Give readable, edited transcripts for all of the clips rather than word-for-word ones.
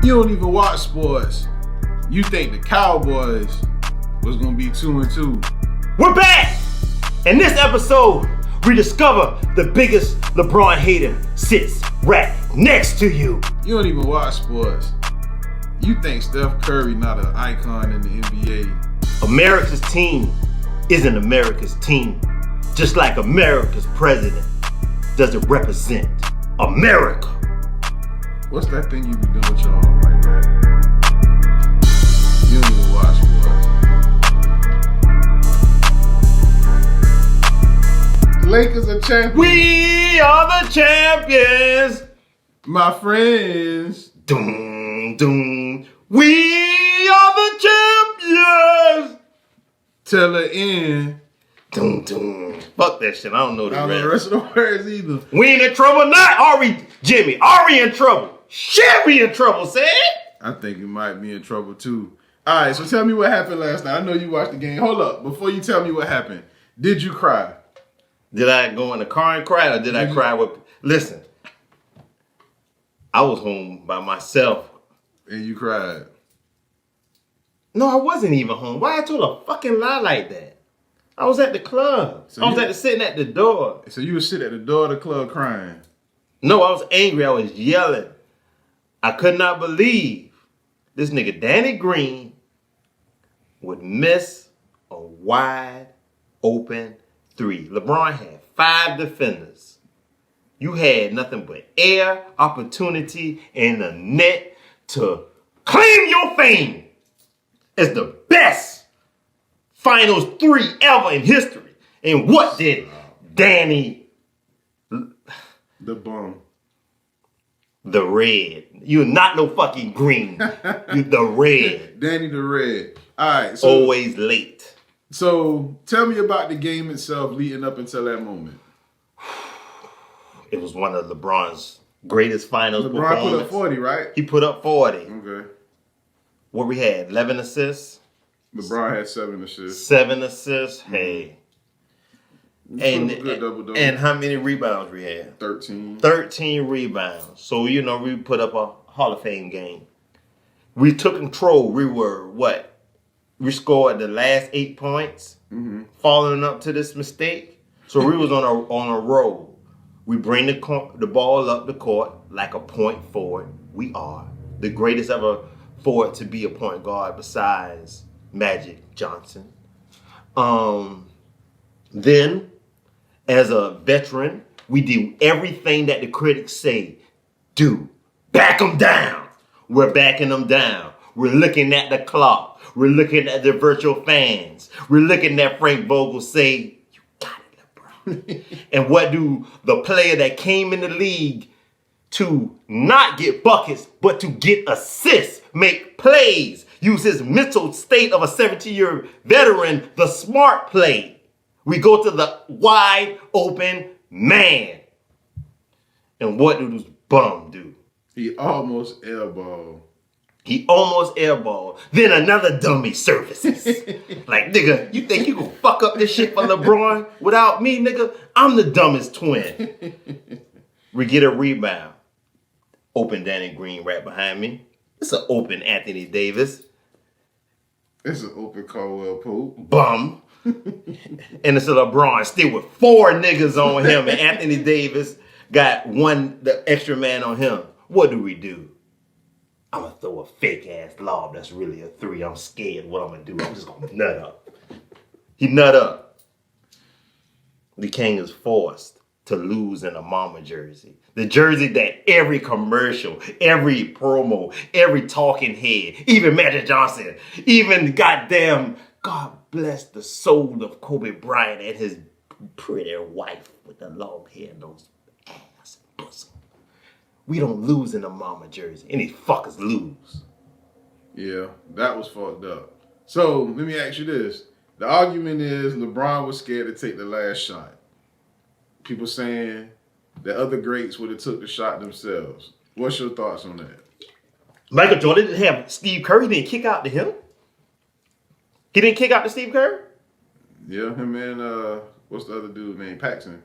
You don't even watch sports. You think the Cowboys was gonna be 2-2. We're back! In this episode, we discover the biggest LeBron hater sits right next to you. You don't even watch sports. You think Steph Curry not an icon in the NBA. America's team isn't America's team. Just like America's president doesn't represent America. What's that thing you be doing with your arm like that? You don't even watch sports. The Lakers are champions. We are the champions. My friends. Doom, doom. We are the champions. Till the end. Doom, doom. Fuck that shit. I don't know the I don't know the rest of the words either. We ain't in trouble not. Are we, Jimmy? Are we in trouble? Shit, we in trouble, say it. I think you might be in trouble too. All right, so tell me what happened last night. I know you watched the game. Hold up. Before you tell me what happened, did you cry? Did I go in the car and cry, or did I cry with... Listen, I was home by myself. And you cried? No, I wasn't even home. Why I told a fucking lie like that? I was at the club. So I was sitting at the door. So you were sitting at the door of the club crying? No, I was angry. I was yelling. I could not believe this nigga Danny Green would miss a wide open three. LeBron had 5 defenders. You had nothing but air, opportunity, and the net to claim your fame as the best finals 3 ever in history. And what did Danny... The bum. The red. You're not no fucking green. You're the red. Danny the red. All right. So, always late. So tell me about the game itself leading up until that moment. It was one of LeBron's greatest finals LeBron put up 40, right? He put up 40. Okay. What we had? 11 assists? LeBron had 7 assists. 7 assists? Hey. And how many rebounds we had? 13. 13 rebounds. So, we put up a Hall of Fame game. We took control. We were what? We scored the last 8 points, following up to this mistake. So we was on a roll. We bring the ball up the court like a point forward. We are the greatest ever forward to be a point guard besides Magic Johnson. Then, as a veteran, we do everything that the critics say do. Back them down. We're backing them down. We're looking at the clock. We're looking at the virtual fans. We're looking at Frank Vogel say, you got it, LeBron. And what do the player that came in the league to not get buckets, but to get assists, make plays, use his mental state of a 17-year veteran, the smart play. We go to the wide open man. And what did this bum do? He almost airballed. Then another dummy surfaces. Like, nigga, you think you gonna fuck up this shit for LeBron without me, nigga? I'm the dumbest twin. We get a rebound. Open Danny Green right behind me. It's an open Anthony Davis. It's an open Caldwell Pope. Bum. And it's a LeBron still with 4 niggas on him, and Anthony Davis got the extra man on him. What do? I'm going to throw a fake ass lob that's really a 3. I'm scared what I'm going to do. I'm just going to nut up. He nut up. The King is forced to lose in a Mama jersey. The jersey that every commercial, every promo, every talking head, even Magic Johnson, even goddamn, God bless the soul of Kobe Bryant and his pretty wife with the long hair and those ass and bosom. We don't lose in a Mama jersey. Any fuckers lose. Yeah, that was fucked up. So, let me ask you this. The argument is LeBron was scared to take the last shot. People saying that other greats would have took the shot themselves. What's your thoughts on that? Michael Jordan didn't have Steve Kerr. He didn't kick out to him. He didn't kick out to Steve Kerr? Yeah, him and what's the other dude named Paxson?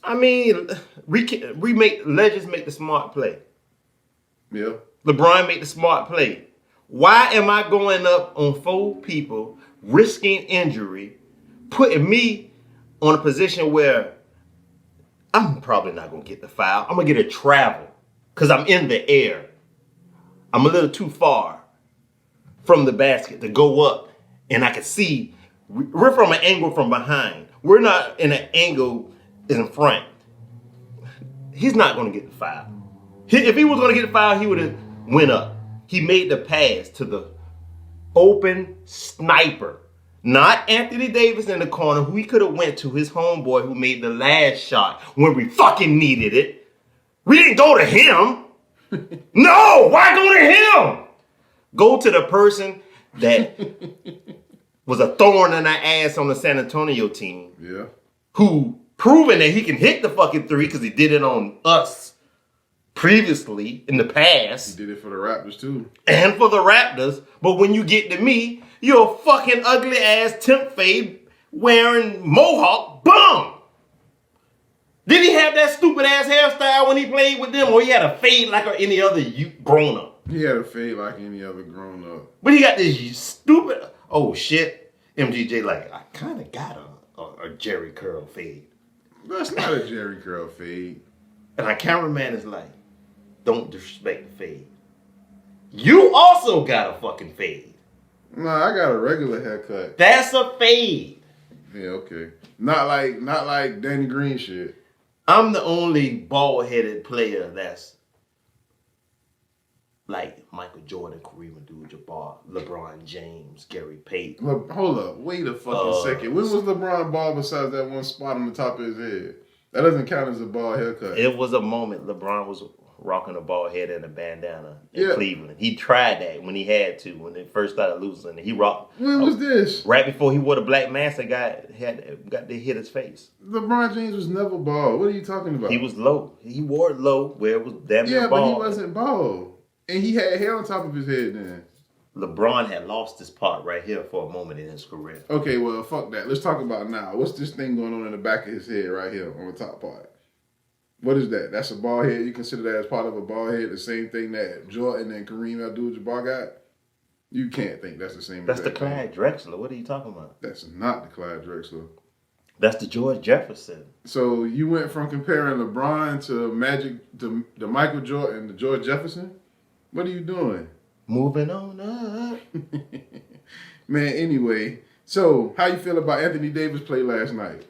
I mean, legends make the smart play. Yeah. LeBron made the smart play. Why am I going up on 4 people, risking injury, putting me on a position where I'm probably not going to get the foul. I'm going to get a travel because I'm in the air. I'm a little too far from the basket to go up, and I can see we're from an angle from behind. We're not in an angle in front. He's not going to get the foul. If he was going to get the foul, he would have went up. He made the pass to the open sniper. Not Anthony Davis in the corner, who he could have went to, his homeboy who made the last shot when we fucking needed it. We didn't go to him. No, why go to him? Go to the person that was a thorn in our ass on the San Antonio team. Yeah. Who proven that he can hit the fucking 3 because he did it on us previously in the past. He did it for the Raptors too. And for the Raptors. But when you get to me, you're a fucking ugly ass temp fade wearing mohawk bum. Did he have that stupid ass hairstyle when he played with them, or he had a fade like any other grown up? He had a fade like any other grown up. But he got this stupid, oh shit, MGJ like, I kind of got a Jerry curl fade. That's not a Jerry curl fade. And our cameraman is like, don't disrespect the fade. You also got a fucking fade. Nah, I got a regular haircut. That's a fade. Yeah, okay. Not like Danny Green shit. I'm the only bald-headed player that's like Michael Jordan, Kareem Abdul-Jabbar, LeBron James, Gary Payton. Hold up. Wait a fucking second. When was LeBron bald besides that one spot on the top of his head? That doesn't count as a bald haircut. It was a moment LeBron was rocking a bald head and a bandana in Cleveland. He tried that when he had to, when they first started losing. He rocked. When was this? Right before he wore the black mask and got to hit his face. LeBron James was never bald. What are you talking about? He was low. He wore it low where it was damn near bald. Yeah, but he wasn't bald. And he had hair on top of his head then. LeBron had lost his part right here for a moment in his career. Okay, well, fuck that. Let's talk about now. What's this thing going on in the back of his head right here on the top part? What is that? That's a bald head? You consider that as part of a bald head? The same thing that Jordan and Kareem Abdul-Jabbar got? You can't think that's the same. That's the Clyde Drexler. What are you talking about? That's not the Clyde Drexler. That's the George Jefferson. So you went from comparing LeBron to Magic to Michael Jordan to George Jefferson? What are you doing? Moving on up. Man, anyway. So, how you feel about Anthony Davis' play last night?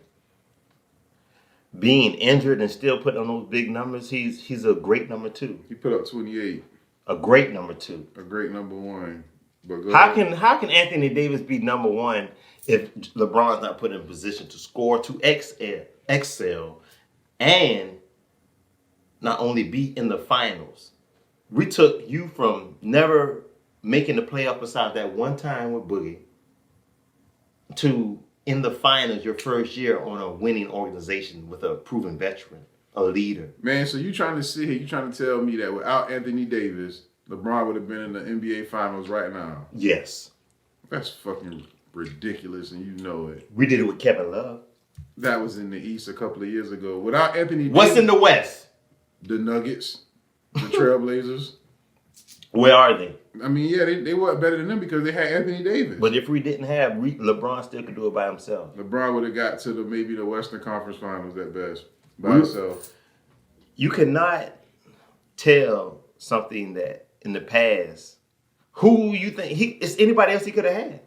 Being injured and still putting on those big numbers, he's a great number 2. He put up 28. A great number 2. A great number 1. But how can Anthony Davis be number 1 if LeBron's not put in position to score, to excel, and not only be in the finals? We took you from never making the playoff besides that one time with Boogie to in the finals your first year on a winning organization with a proven veteran, a leader. Man, so you trying to sit here, you trying to tell me that without Anthony Davis, LeBron would have been in the NBA Finals right now? Yes. That's fucking ridiculous, and you know it. We did it with Kevin Love. That was in the East a couple of years ago. Without Anthony Davis... What's in the West? The Nuggets. The Trailblazers. Where are they? I mean, yeah, they weren't better than them because they had Anthony Davis. But if we didn't have LeBron, still could do it by himself. LeBron would have got to maybe the Western Conference Finals at best by himself. You cannot tell something that in the past who you think it's anybody else he could have had.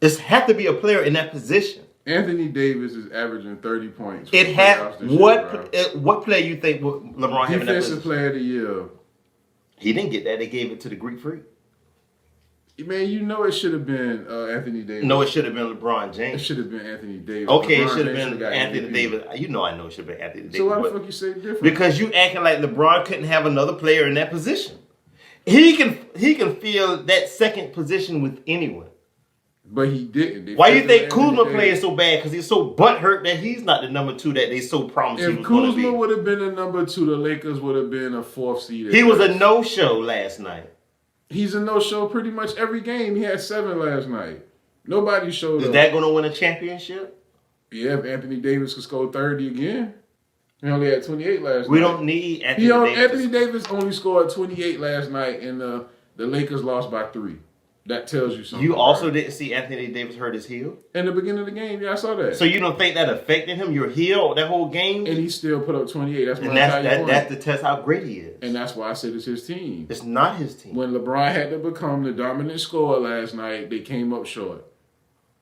It's have to be a player in that position. Anthony Davis is averaging 30 points. It had what player you think LeBron had in that position? Defensive Player of the Year. He didn't get that. They gave it to the Greek Freak. Man, you know it should have been Anthony Davis. No, it should have been LeBron James. It should have been Anthony Davis. Okay, LeBron it should have been got Anthony MVP. Davis. You know I know it should have been Anthony Davis. So why the fuck you say different? Because you acting like LeBron couldn't have another player in that position. He can fill that second position with anyone. But he didn't. Why you think Kuzma playing so bad? Because he's so butthurt that he's not the number 2 that they so promised he was going to be. If Kuzma would have been a number 2, the Lakers would have been a 4th seed. He was a no-show last night. He's a no-show pretty much every game. He had 7 last night. Nobody showed up. Is that going to win a championship? Yeah, if Anthony Davis could score 30 again. He only had 28 last night. We don't need Anthony Davis. Anthony Davis only scored 28 last night, and the Lakers lost by 3. That tells you something. You also didn't see Anthony Davis hurt his heel? In the beginning of the game, yeah, I saw that. So you don't think that affected him, your heel, that whole game? And he still put up 28. That's why that's the test how great he is. And that's why I said it's his team. It's not his team. When LeBron had to become the dominant scorer last night, they came up short.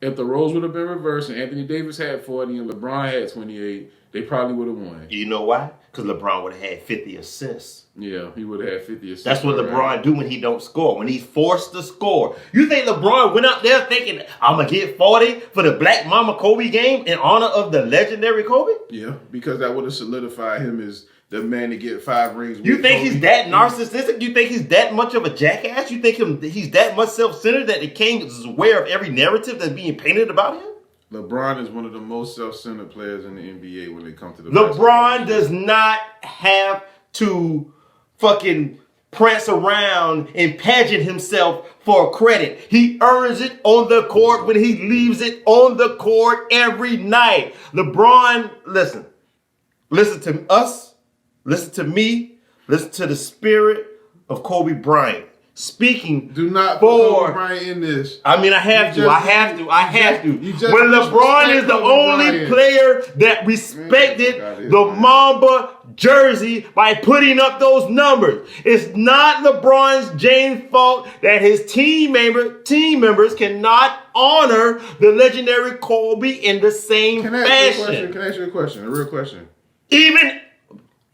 If the roles would have been reversed and Anthony Davis had 40 and LeBron had 28, they probably would have won. You know why? Because LeBron would have had 50 assists. Yeah, he would have had 50 assists. That's what LeBron do when he don't score, when he's forced to score. You think LeBron went out there thinking, I'm going to get 40 for the Black Mama Kobe game in honor of the legendary Kobe? Yeah, because that would have solidified him as the man to get 5 rings. You think he's that narcissistic? You think he's that much of a jackass? You think he's that much self-centered that the king is aware of every narrative that's being painted about him? LeBron is one of the most self-centered players in the NBA when it comes to the LeBron does not have to fucking prance around and pageant himself for credit. He earns it on the court when he leaves it on the court every night. LeBron, listen to us, listen to me, listen to the spirit of Kobe Bryant. Speaking do not put Kobe Bryant in this. I mean, I have to. When LeBron is the only player that respected the Mamba jersey by putting up those numbers. It's not LeBron James' fault that his team members cannot honor the legendary Kobe in the same fashion. Can I ask you a question? A real question. Even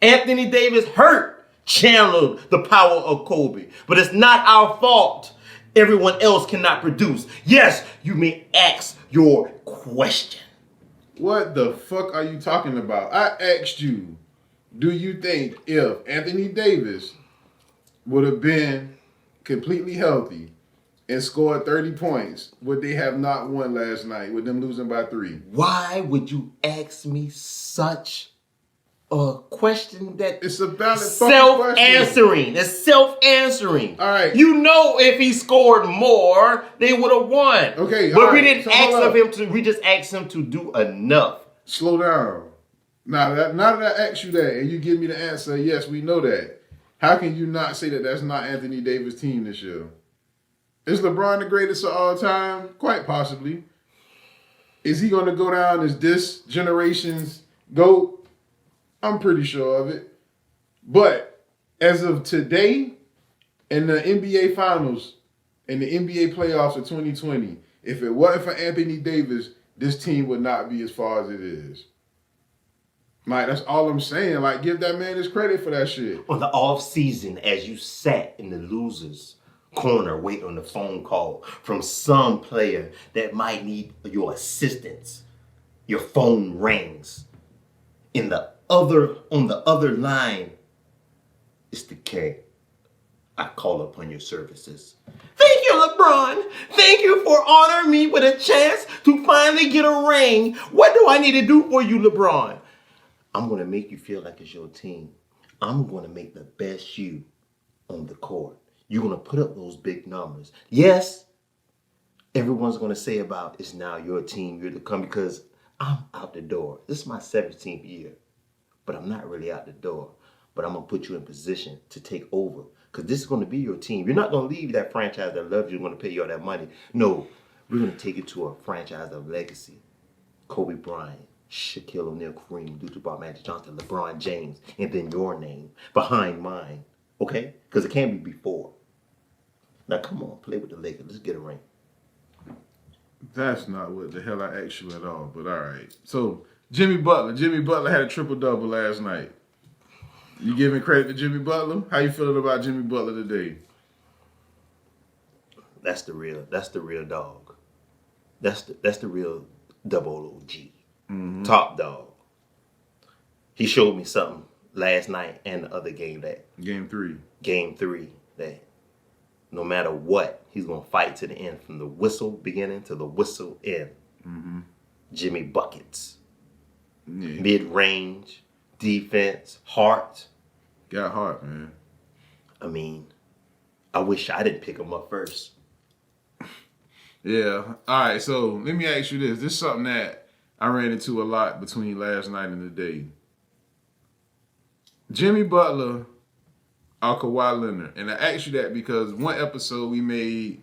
Anthony Davis hurt channeled the power of Kobe. But it's not our fault everyone else cannot produce. Yes, you may ask your question. What the fuck are you talking about? I asked you, do you think if Anthony Davis would have been completely healthy and scored 30 points, would they have not won last night with them losing by 3? Why would you ask me such a question that it's a valid self-answering. It's self-answering. All right. You know, if he scored more, they would have won. Okay. But we didn't ask of him to. We just asked him to do enough. Slow down. Now that I asked you that and you give me the answer, yes, we know that. How can you not say that that's not Anthony Davis' team this year? Is LeBron the greatest of all time? Quite possibly. Is he going to go down as this generation's GOAT? I'm pretty sure of it. But as of today, in the NBA Finals, in the NBA Playoffs of 2020, if it wasn't for Anthony Davis, this team would not be as far as it is. Like, that's all I'm saying. Like, give that man his credit for that shit. On the off season, as you sat in the losers' corner waiting on the phone call from some player that might need your assistance, your phone rings. On the other line is the K. I call upon your services. Thank you, LeBron. Thank you for honoring me with a chance to finally get a ring. What do I need to do for you, LeBron? I'm going to make you feel like it's your team. I'm going to make the best you on the court. You're going to put up those big numbers. Yes, everyone's going to say about it's now your team. You're to come because I'm out the door. This is my 17th year. But I'm not really out the door. But I'm going to put you in position to take over. Because this is going to be your team. You're not going to leave that franchise that loves you, going to pay you all that money. No, we're going to take it to a franchise of legacy. Kobe Bryant, Shaquille O'Neal, Kareem Abdul-Jabbar, Magic Johnson, LeBron James, and then your name behind mine. Okay? Because it can't be before. Now, come on, play with the Lakers. Let's get a ring. That's not what the hell I asked you at all, but all right. So, Jimmy Butler had a triple-double last night. You giving credit to Jimmy Butler? How you feeling about Jimmy Butler today? That's the real dog. That's the real double OG. Mm-hmm. Top dog. He showed me something last night and the other game Game 3 that no matter what, he's going to fight to the end from the whistle beginning to the whistle end. Mm-hmm. Jimmy buckets. Yeah. Mid-range, defense, heart. Got heart, man. I mean, I wish I didn't pick him up first. Yeah. All right, so let me ask you this. This is something that I ran into a lot between last night and today. Jimmy Butler or Kawhi Leonard? And I asked you that because one episode we made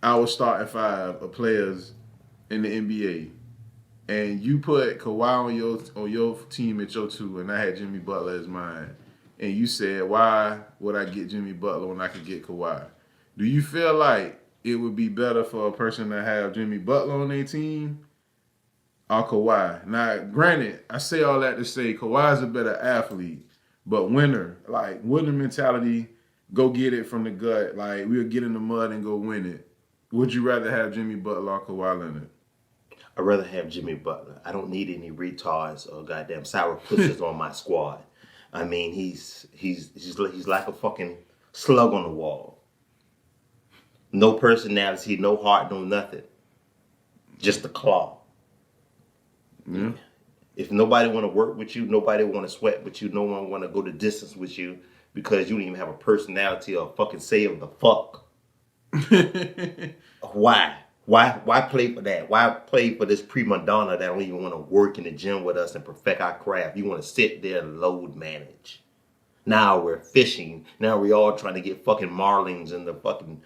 our starting five of players in the NBA. And you put Kawhi on your team at your 2, and I had Jimmy Butler as mine. And you said, why would I get Jimmy Butler when I could get Kawhi? Do you feel like it would be better for a person to have Jimmy Butler on their team or Kawhi? Now, granted, I say all that to say Kawhi's a better athlete, but winner mentality, go get it from the gut. Like, we'll get in the mud and go win it. Would you rather have Jimmy Butler or Kawhi Leonard? I'd rather have Jimmy Butler. I don't need any retards or goddamn sour pussies on my squad. I mean, he's like a fucking slug on the wall. No personality, no heart, no nothing. Just a claw. Yeah. If nobody want to work with you, nobody want to sweat with you, no one want to go the distance with you because you don't even have a personality or fucking say of the fuck. Why? Why play for that? Why play for this prima donna that don't even want to work in the gym with us and perfect our craft? You want to sit there and load manage. Now we're fishing. Now we all trying to get fucking marlins in the fucking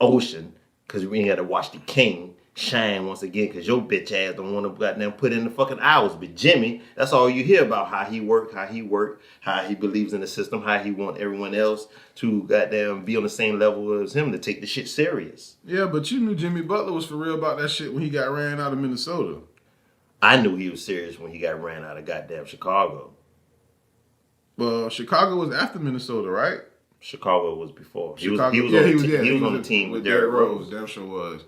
ocean because we ain't got to watch the king shine once again because your bitch ass don't want to goddamn put in the fucking hours. But Jimmy, that's all you hear about, how he believes in the system, how he want everyone else to goddamn be on the same level as him to take the shit serious. Yeah, but you knew Jimmy Butler was for real about that shit when he got ran out of Minnesota. I knew he was serious when he got ran out of goddamn Chicago. Well, Chicago was after Minnesota, right? Chicago was before. He was on the team with Derrick Rose. Damn sure was.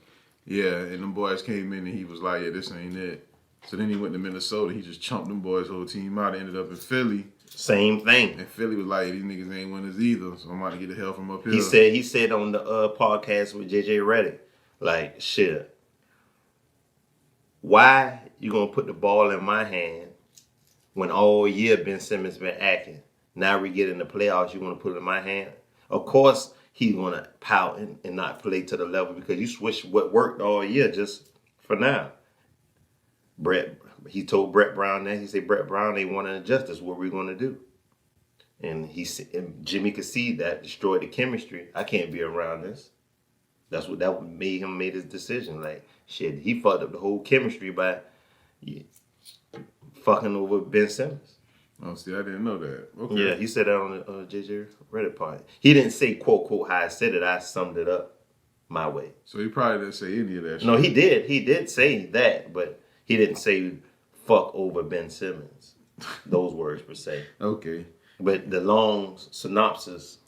Yeah, and them boys came in and he was like, yeah, this ain't it. So then he went to Minnesota. He just chumped them boys' whole team out. Ended up in Philly. Same thing. And Philly was like, these niggas ain't winners either, so I'm about to get the hell from up here. He said on the podcast with JJ Redick, like, shit, why you gonna put the ball in my hand when all year Ben Simmons been acting? Now we get in the playoffs, you want to put it in my hand? Of course he's going to pout and not play to the level because you switched what worked all year just for now. He told Brett Brown that. He said, Brett Brown, they want to adjust. That's what we're going to do. And Jimmy could see that, destroyed the chemistry. I can't be around this. That made him make his decision. Like, shit, he fucked up the whole chemistry by fucking over Ben Simmons. Oh, see, I didn't know that. Okay. Yeah, he said that on the JJ Reddit part. He didn't say, quote, quote, how I said it. I summed it up my way. So he probably didn't say any of that shit. No, he did. He did say that, but he didn't say fuck over Ben Simmons. Those words per se. Okay. But the long synopsis,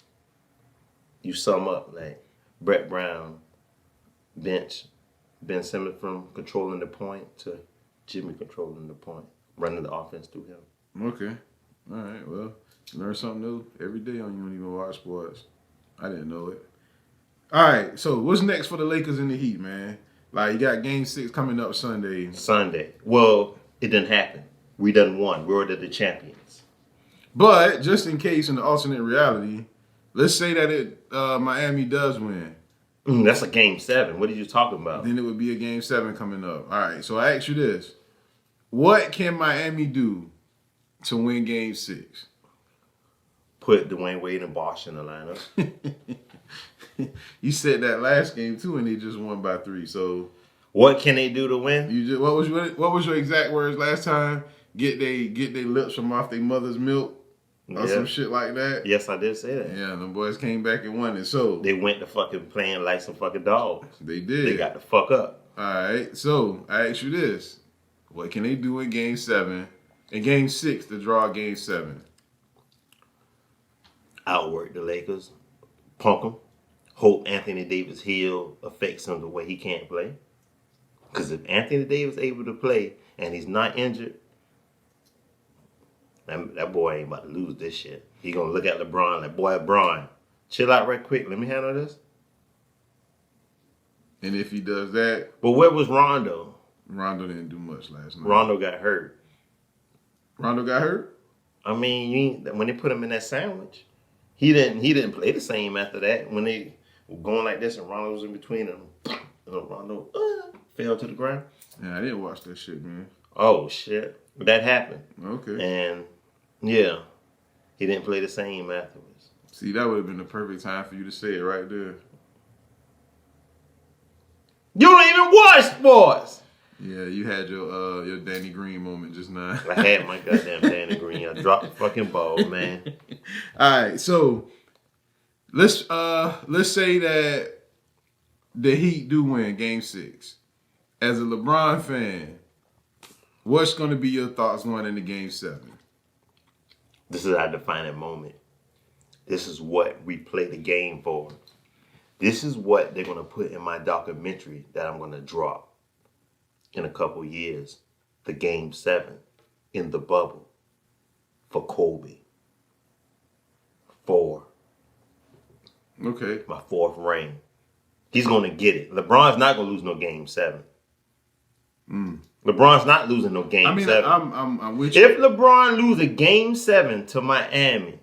you sum up like Brett Brown bench Ben Simmons from controlling the point to Jimmy controlling the point, running the offense through him. Okay. All right. Well, learn something new every day on You Don't Even Watch Sports. I didn't know it. All right. So what's next for the Lakers and the Heat, man? Like, you got Game 6 coming up Sunday. Well, it didn't happen. We done won. We're already the champions. But just in case, in the alternate reality, let's say that Miami does win. That's a Game 7. What are you talking about? Then it would be a Game 7 coming up. All right. So I ask you this. What can Miami do to win Game 6? Put Dwayne Wade and Bosh in the lineup. You said that last game too, and they just won by 3. So, what can they do to win? What was your exact words last time? Get they lips from off their mother's milk or some shit like that. Yes, I did say that. Yeah, them boys came back and won it. So they went to fucking playing like some fucking dogs. They did. They got the fuck up. All right. So I ask you this: what can they do in Game 7? In Game 6 to draw Game 7? Outwork the Lakers, punk them. Hope Anthony Davis' heel affects him the way he can't play. Because if Anthony Davis is able to play and he's not injured, that boy ain't about to lose this shit. He gonna look at LeBron like, boy, LeBron, chill out right quick. Let me handle this. And if he does that, but where was Rondo? Rondo didn't do much last night. Rondo got hurt. Rondo got hurt? I mean, when they put him in that sandwich, he didn't play the same after that. When they were going like this and Rondo was in between them, and Rondo fell to the ground. Yeah, I didn't watch that shit, man. Oh shit, that happened. Okay. And yeah, He didn't play the same afterwards. See, that would have been the perfect time for you to say it right there. You don't even watch sports. Yeah, you had your Danny Green moment just now. I had my goddamn Danny Green. I dropped the fucking ball, man. All right, so let's say that the Heat do win Game 6. As a LeBron fan, what's going to be your thoughts going into Game 7? This is our defining moment. This is what we play the game for. This is what they're going to put in my documentary that I'm going to drop in a couple years. The Game 7 in the bubble for Kobe. 4. Okay. My 4th ring. He's going to get it. LeBron's not going to lose no Game 7. LeBron's not losing no Game 7. I'm with you. If LeBron lose a Game 7 to Miami,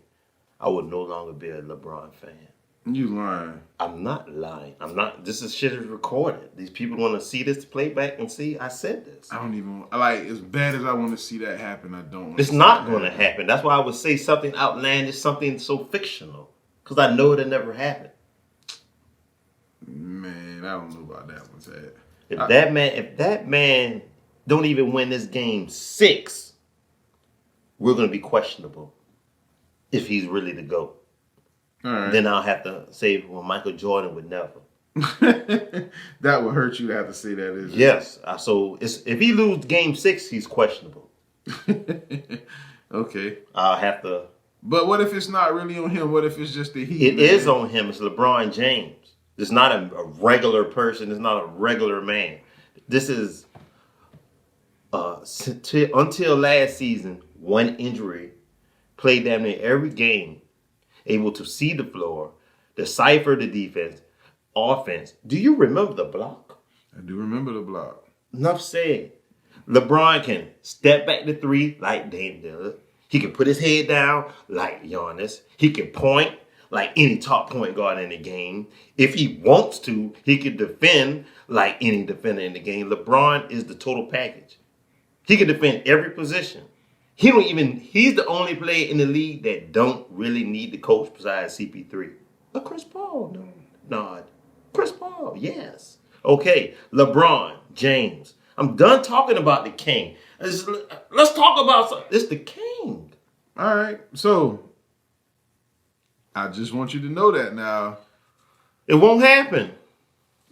I would no longer be a LeBron fan. You lying. I'm not lying. I'm not. This is shit is recorded. These people want to see this playback and see I said this. I don't even like as bad as I want to see that happen. I don't. It's not going to happen. That's why I would say something outlandish, something so fictional, because I know it'll never happen. Man, I don't know about that one, Tad. If that man don't even win this Game 6, we're going to be questionable if he's really the GOAT. All right. Then I'll have to say, well, Michael Jordan would never. That would hurt you to have to say that, is it? Yes. So if he loses Game 6, he's questionable. Okay. I'll have to. But what if it's not really on him? What if it's just the Heat? It is on him. It's LeBron James. It's not a regular person. It's not a regular man. This is until last season, one injury, played damn near every game, able to see the floor, decipher the defense, offense. Do you remember the block? I do remember the block. Enough said. LeBron can step back to 3 like Dame does. He can put his head down like Giannis. He can point like any top point guard in the game. If he wants to, he can defend like any defender in the game. LeBron is the total package. He can defend every position. He's the only player in the league that don't really need the coach besides CP3. But Chris Paul, no. Nod. Chris Paul, yes. Okay, LeBron James. I'm done talking about the king. Let's talk about this. The king. All right. So I just want you to know that now. It won't happen.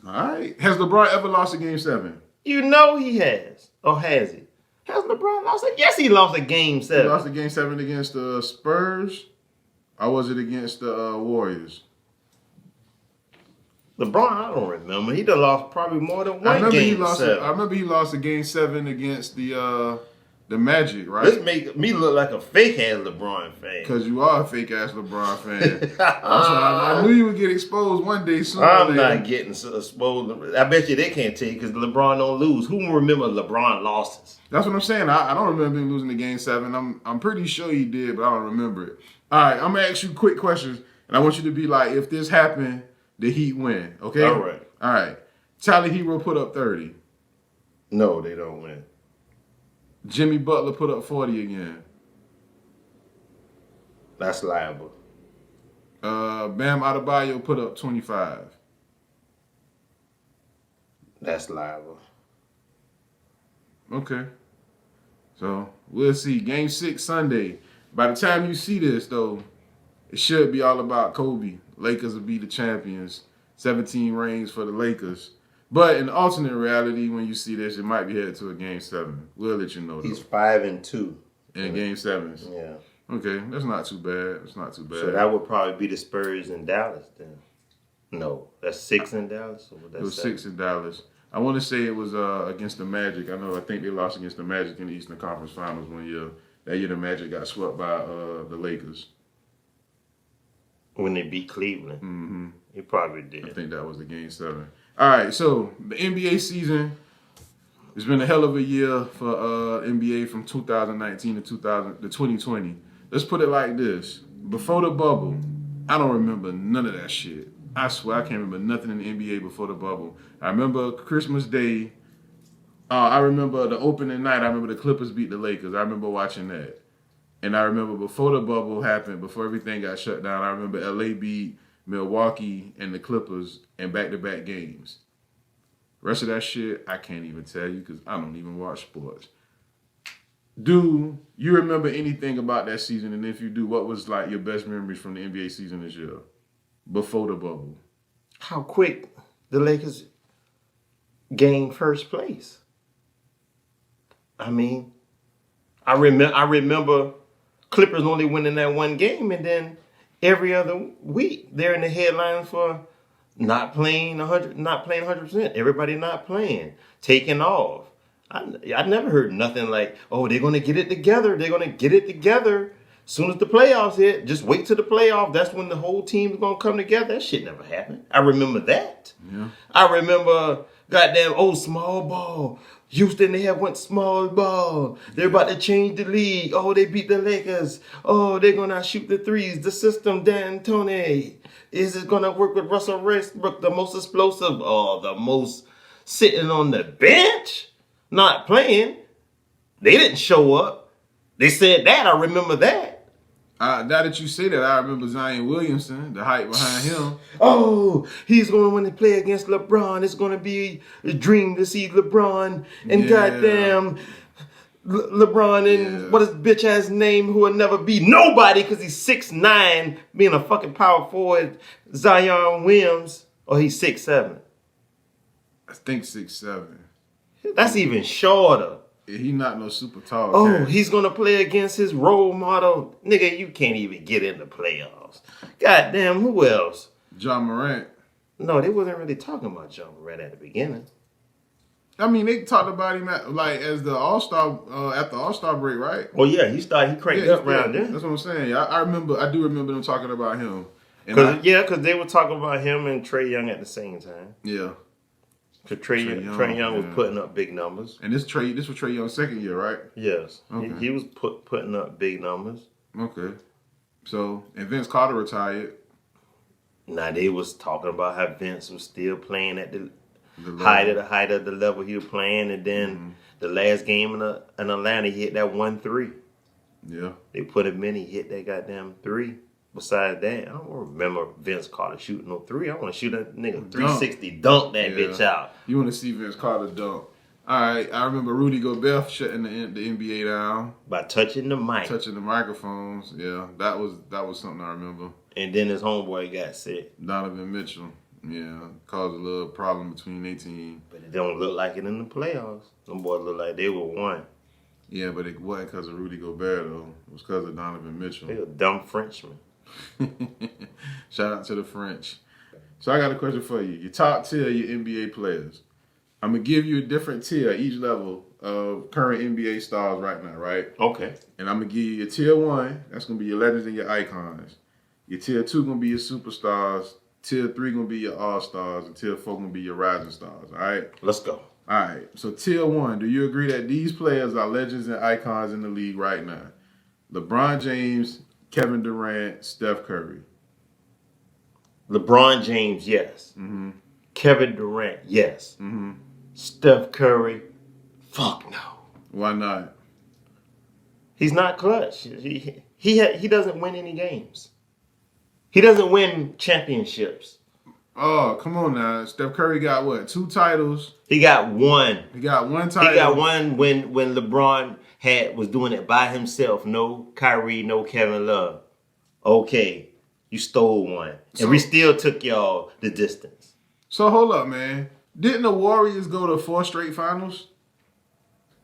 All right. Has LeBron ever lost a Game 7? You know he has. Or has he? Has LeBron lost it? Yes, he lost a Game 7. He lost a Game 7 against the Spurs? Or was it against the Warriors? LeBron, I don't remember. He done lost probably more than one I remember Game he lost 7. I remember he lost a Game 7 against the Magic, right? This make me look like a fake-ass LeBron fan. Because you are a fake-ass LeBron fan. That's why I knew you would get exposed one day soon. I'm not getting exposed. I bet you they can't tell you because LeBron don't lose. Who remember LeBron losses? That's what I'm saying. I don't remember him losing the Game 7. I'm pretty sure he did, but I don't remember it. All right, I'm going to ask you quick questions, and I want you to be like, if this happened, the Heat win, okay? All right. All right. Tyler Hero put up 30. No, they don't win. Jimmy Butler put up 40 again. That's liable. Bam Adebayo put up 25. That's liable. Okay. So, we'll see. Game 6 Sunday. By the time you see this, though, it should be all about Kobe. Lakers will be the champions. 17 rings for the Lakers. But in alternate reality, when you see this, it might be headed to a Game 7. We'll let you know, though. He's 5-2 in Game 7s. Yeah. Okay, that's not too bad. That's not too bad. So that would probably be the Spurs in Dallas then. No, that's 6 in Dallas. Or It was 6 in Dallas. I want to say it was against the Magic. I think they lost against the Magic in the Eastern Conference Finals one year. That year the Magic got swept by the Lakers. When they beat Cleveland. Mm-hmm. He probably did. I think that was the Game 7. All right, so the NBA season, it's been a hell of a year for NBA from 2019 to 2020. Let's put it like this. Before the bubble, I don't remember none of that shit. I swear I can't remember nothing in the NBA before the bubble. I remember Christmas Day. I remember the opening night. I remember the Clippers beat the Lakers. I remember watching that. And I remember before the bubble happened, before everything got shut down, I remember LA beat Milwaukee and the Clippers in back-to-back games. Rest of that shit, I can't even tell you because I don't even watch sports. Do you remember anything about that season? And if you do, what was like your best memories from the NBA season this year? Before the bubble. How quick the Lakers gained first place. I mean, I remember Clippers only winning that one game, and then every other week they're in the headlines for not playing 100%. Everybody not playing, taking off. I never heard nothing like, oh, they're gonna get it together. They're gonna get it together. As soon as the playoffs hit, just wait till the playoff. That's when the whole team's gonna come together. That shit never happened. I remember that. Yeah. I remember goddamn small ball. Houston, they have went small ball. They're about to change the league. Oh, they beat the Lakers. Oh, they're gonna shoot the threes. The system, D'Antoni. Is it gonna work with Russell Westbrook, the most explosive? Oh, the most sitting on the bench, not playing. They didn't show up. They said that. I remember that. Now that you say that, I remember Zion Williamson, the hype behind him. Oh, he's going to when they play against LeBron. It's going to be a dream to see LeBron and goddamn LeBron and what is bitch ass name who will never be nobody because he's 6'9", being a fucking power forward. Zion Williams, or he's 6'7". I think 6'7". That's even shorter. He not no super tall. Oh, cat. he's gonna play against his role model. Nigga, you can't even get in the playoffs. Goddamn, who else? John Morant. No, they wasn't really talking about John Morant at the beginning. I mean, they talked about him like as the All-Star at the All-Star break, right? Well, yeah, he cranked up around there. That's what I'm saying. I do remember them talking about him. Because they were talking about him and Trae Young at the same time. Yeah. Because Trae Young was putting up big numbers. And this was Trae Young's second year, right? Yes. Okay. He was putting up big numbers. Okay. So, and Vince Carter retired. Now, they was talking about how Vince was still playing at the height of the level he was playing. And then the last game in Atlanta, he hit that 1-3. Yeah. They put him in, he hit that goddamn 3. Besides that, I don't remember Vince Carter shooting no 3. I want to shoot a nigga 360, dunk that bitch out. You want to see Vince Carter dunk. All right, I remember Rudy Gobert shutting the NBA down. By touching the mic. Touching the microphones, yeah. That was something I remember. And then his homeboy got sick. Donovan Mitchell, yeah. Caused a little problem between their team. But it don't look like it in the playoffs. Them boys look like they were won. Yeah, but it wasn't because of Rudy Gobert, though. It was because of Donovan Mitchell. They were dumb Frenchmen. Shout out to the French. So I got a question for you. Your top tier of your NBA players. I'm going to give you a different tier at each level of current NBA stars right now, right? Okay. And I'm going to give you your tier 1. That's going to be your legends and your icons. Your tier 2 going to be your superstars. Tier 3 going to be your all-stars. And tier 4 going to be your rising stars, all right? Let's go. All right. So tier 1, do you agree that these players are legends and icons in the league right now? LeBron James, Kevin Durant, Steph Curry. LeBron James, yes. Mm-hmm. Kevin Durant, yes. Mm-hmm. Steph Curry, fuck no. Why not? He's not clutch. He doesn't win any games. He doesn't win championships. Oh, come on now. Steph Curry got what? 2 titles. He got one. He got 1 title. He got one when LeBron was doing it by himself. No Kyrie, no Kevin Love. Okay, you stole one. And we still took y'all the distance. So hold up, man. Didn't the Warriors go to 4 straight finals?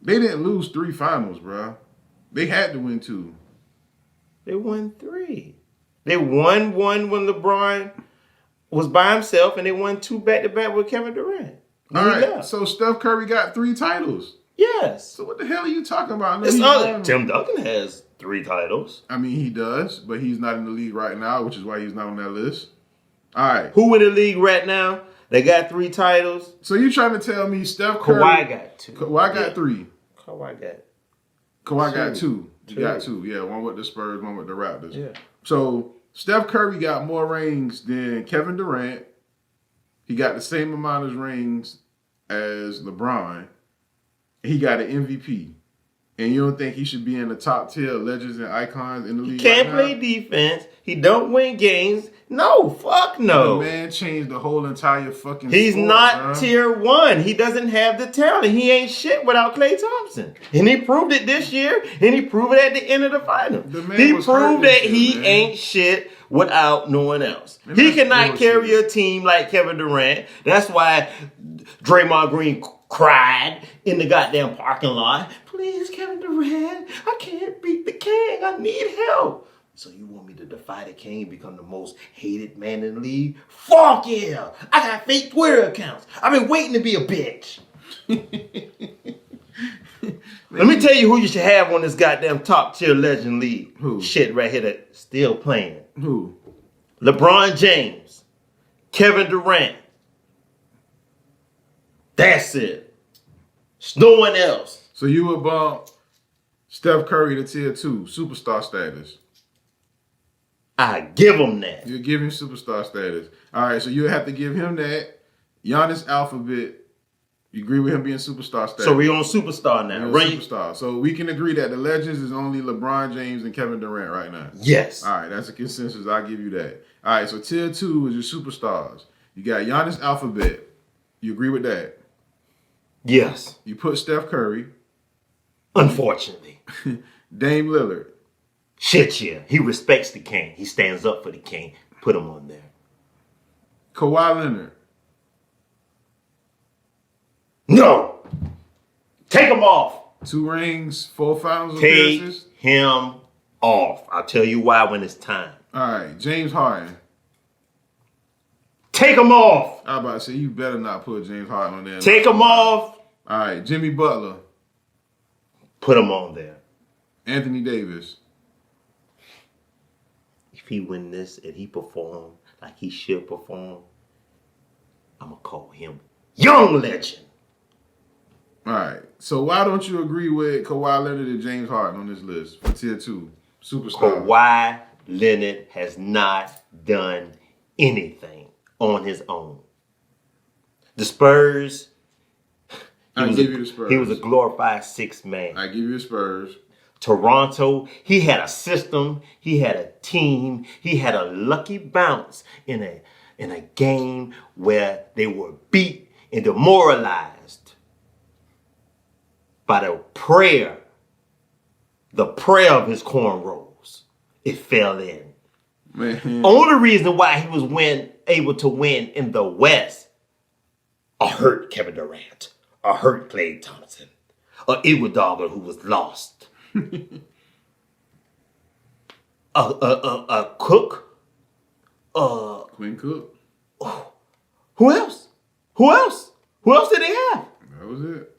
They didn't lose 3 finals, bro. They had to win 2. They won 3. They won one when LeBron was by himself, and they won 2 back-to-back with Kevin Durant. All right, so Steph Curry got 3 titles. Yes. So what the hell are you talking about? It's other. Tim Duncan has 3 titles. I mean, he does, but he's not in the league right now, which is why he's not on that list. All right. Who in the league right now? They got 3 titles. So you trying to tell me Steph Curry? Kawhi got 2. Kawhi got 3. Kawhi got 2. He got 2. Yeah, one with the Spurs, one with the Raptors. Yeah. So Steph Curry got more rings than Kevin Durant. He got the same amount of rings as LeBron. He got an MVP. And you don't think he should be in the top tier of legends and icons in the league? He can't right play now? defense. He don't win games. No, fuck no. The man changed the whole entire fucking He's sport, not bro. tier 1. He doesn't have the talent. He ain't shit without Klay Thompson. And he proved it this year, and he proved it at the end of the final. The man He was hurt proved this that year, he man. ain't shit without no one else. Man, He that's cannot bullshit. carry a team like Kevin Durant. That's why Draymond Green cried in the goddamn parking lot. Please, Kevin Durant, I can't beat the king. I need help. So you want me to defy the king and become the most hated man in the league? Fuck yeah! I got fake Twitter accounts. I've been waiting to be a bitch. Let me tell you who you should have on this goddamn top tier legend league. Who? Shit right here that's still playing. Who? LeBron James. Kevin Durant. That's it. There's no one else. So you would bump Steph Curry to tier 2, superstar status. I give him that. You give him superstar status. All right, so you have to give him that. Giannis Alphabet. You agree with him being superstar status? So we on superstar now, We're right? superstar. So we can agree that the legends is only LeBron James and Kevin Durant right now. Yes. All right, that's a consensus. I'll give you that. All right, so tier 2 is your superstars. You got Giannis Alphabet. You agree with that? Yes. You put Steph Curry. Unfortunately. Dame Lillard. Shit, yeah. He respects the king. He stands up for the king. Put him on there. Kawhi Leonard. No. Take him off. 2 rings, 4 finals Take appearances. him off. I'll tell you why when it's time. All right, James Harden. Take him off. I was about to say, you better not put James Harden on there. Take him off. All right, Jimmy Butler. Put him on there. Anthony Davis. If he win this and he perform like he should perform, I'm going to call him Young Legend. All right, so why don't you agree with Kawhi Leonard and James Harden on this list for tier 2? Superstar. Kawhi Leonard has not done anything on his own. The Spurs, I give you the Spurs. he was a glorified sixth man. I give you the Spurs. Toronto, he had a system, he had a team, he had a lucky bounce in a game where they were beat and demoralized by the prayer of his cornrows. It fell in. Man. Only reason why he was able to win in the West, a hurt Kevin Durant, a hurt Klay Thompson, a Iguodala who was lost, a Cook, Quinn Cook. who else? Who else did they have? That was it.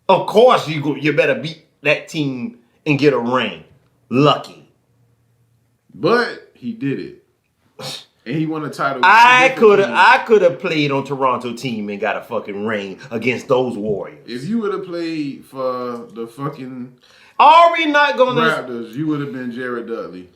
Of course, you better beat that team and get a ring. Lucky. But he did it. And he won a title. I could have played on Toronto team and got a fucking ring against those Warriors. If you would have played for the fucking Are we not gonna? Raptors, you would have been Jared Dudley.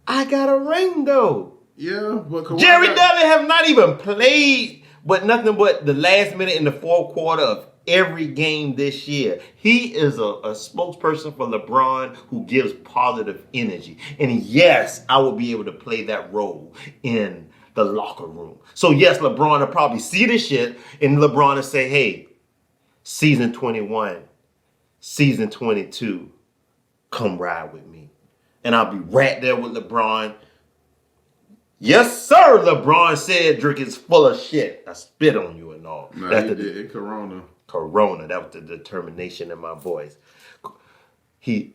I got a ring though. Yeah, but Kawhi Jerry got- Dudley have not even played, but nothing but the last minute in the fourth quarter of every game this year. He is a spokesperson for LeBron who gives positive energy. And yes, I will be able to play that role in the locker room. So yes, LeBron will probably see this shit and LeBron will say, hey, season 21, season 22, come ride with me. And I'll be right there with LeBron. Yes, sir, LeBron said Drake is full of shit. I spit on you and all. Nah, That's he the did. Corona. Corona. That was the determination in my voice. Kawhi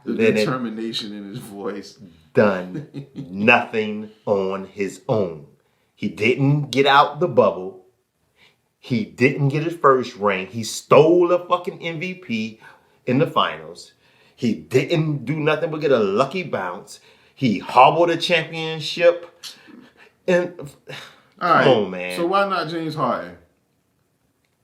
The Leonard determination in his voice. done nothing on his own. He didn't get out the bubble. He didn't get his first ring. He stole a fucking MVP in the finals. He didn't do nothing but get a lucky bounce. He hobbled a championship. And All right. come on, man. So why not James Harden?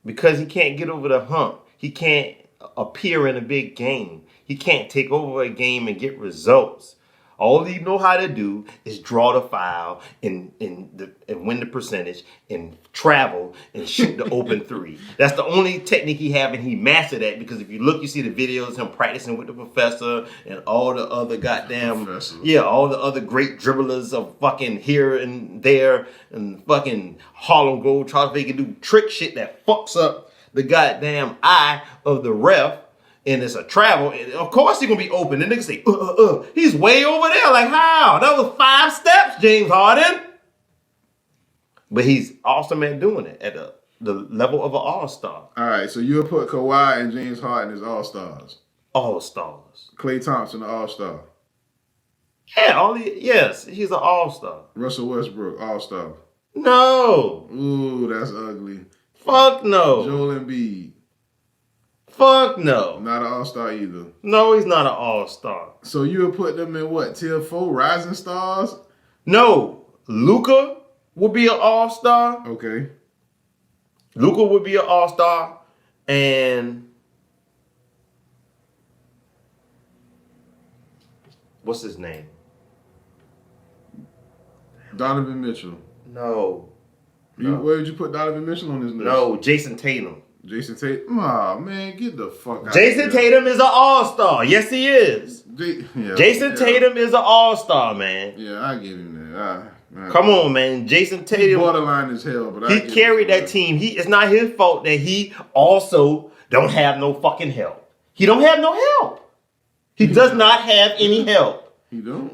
Because he can't get over the hump. He can't appear in a big game. He can't take over a game and get results. All he know how to do is draw the foul and win the percentage and travel and shoot the open three. That's the only technique he have, and he mastered that because if you look, you see the videos of him practicing with the professor and all the other all the other great dribblers of fucking here and there and fucking Harlem Globetrotters. They can do trick shit that fucks up the goddamn eye of the ref. And it's a travel, and of course he's gonna be open. And niggas say, he's way over there. Like, how? That was 5 steps, James Harden. But he's awesome at doing it at the level of an all-star. All right, so you'll put Kawhi and James Harden as all-stars. All-stars. Klay Thompson, an all-star. Yeah, yes, he's an all-star. Russell Westbrook, all-star. No. Ooh, that's ugly. Fuck no. Joel Embiid. Fuck no. Not an all-star either. No, he's not an all-star. So you would put them in what, tier 4 rising stars? No. Luka would be an all-star. Okay. Luka would be an all-star. And what's his name? Donovan Mitchell. No. Where did you put Donovan Mitchell on this list? No, Jason Tatum. Jason Tatum? Aw, man, get the fuck out Jason of here. Tatum is an all-star. Yes, he is. Jason Tatum is an all-star, man. Yeah, I give him that. Come on, man. Jason Tatum. Borderline as hell, but he carried that team. It's not his fault that he also don't have no fucking help. He don't have no help. He does not have any help. He don't?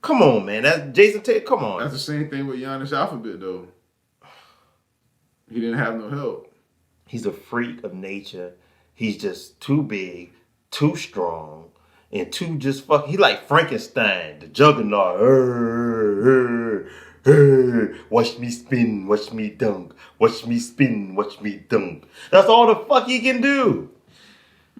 Come on, man. That's Jason Tatum. Come on. That's the same thing with Giannis Alphabet, though. He didn't have no help. He's a freak of nature. He's just too big, too strong, and too just fuck. He like Frankenstein, the juggernaut. Watch me spin, watch me dunk. Watch me spin, watch me dunk. That's all the fuck he can do.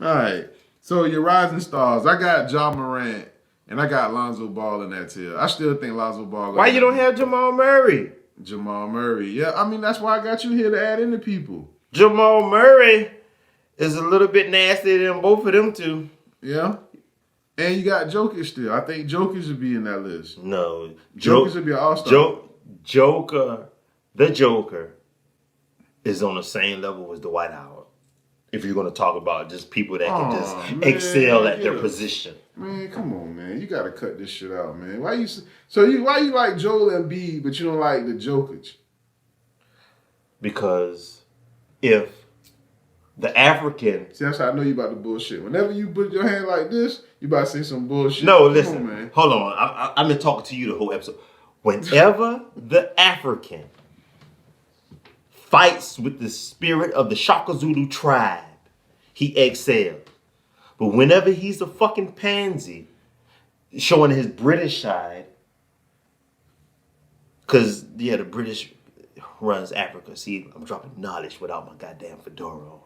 All right. So your rising stars, I got Ja Morant and I got Lonzo Ball in that tier. I still think Lonzo Ball. Why you don't have Jamal Murray? Jamal Murray. Yeah, I mean, that's why I got you here to add in the people. Jamal Murray is a little bit nastier than both of them two. Yeah. And you got Jokic still. I think Jokic should be in that list. No. Jokic should be an all-star. The Joker is on the same level as Dwight Howard. If you're going to talk about just people that can just excel at their position. Man, come on, man. You got to cut this shit out, man. Why you like Joel Embiid, but you don't like the Jokic? Because if the African... See, that's how I know you about the bullshit. Whenever you put your hand like this, you about to say some bullshit. No, listen. Come on, man. Hold on. I've been talking to you the whole episode. Whenever the African fights with the spirit of the Shaka Zulu tribe, he excels. But whenever he's a fucking pansy, showing his British side, because, the British runs Africa. See, I'm dropping knowledge without my goddamn fedora on.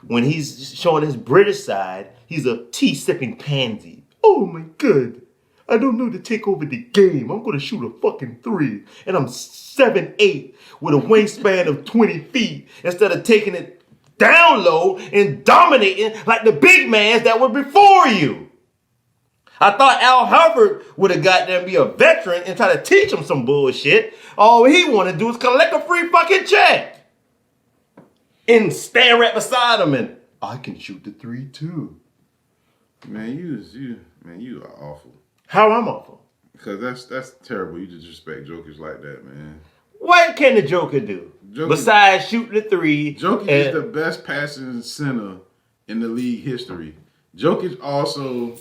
When he's showing his British side, he's a tea-sipping pansy. Oh my God. I don't know to take over the game. I'm going to shoot a fucking 3. And I'm 7'8" with a wingspan of 20 feet instead of taking it down low and dominating like the big mans that were before you. I thought Al Horford would have got there and be a veteran and try to teach him some bullshit. All he want to do is collect a free fucking check. And stand right beside him and, I can shoot the 3 too. Man, you are awful. How I'm awful? Because that's terrible. You disrespect jokers like that, man. What can the Joker do? Besides shooting the 3. Jokic is the best passing center in the league history. Jokic also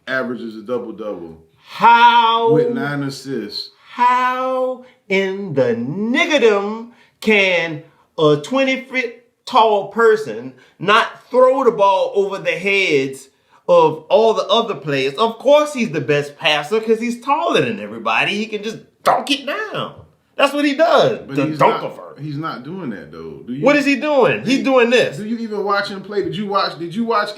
averages a double-double. How? With 9 assists. How in the niggerdom can a 20-foot tall person not throw the ball over the heads of all the other players? Of course he's the best passer because he's taller than everybody. He can just dunk it down. That's what he does. But he's not doing that though. What is he doing? He's doing this. Do you even watch him play? Did you watch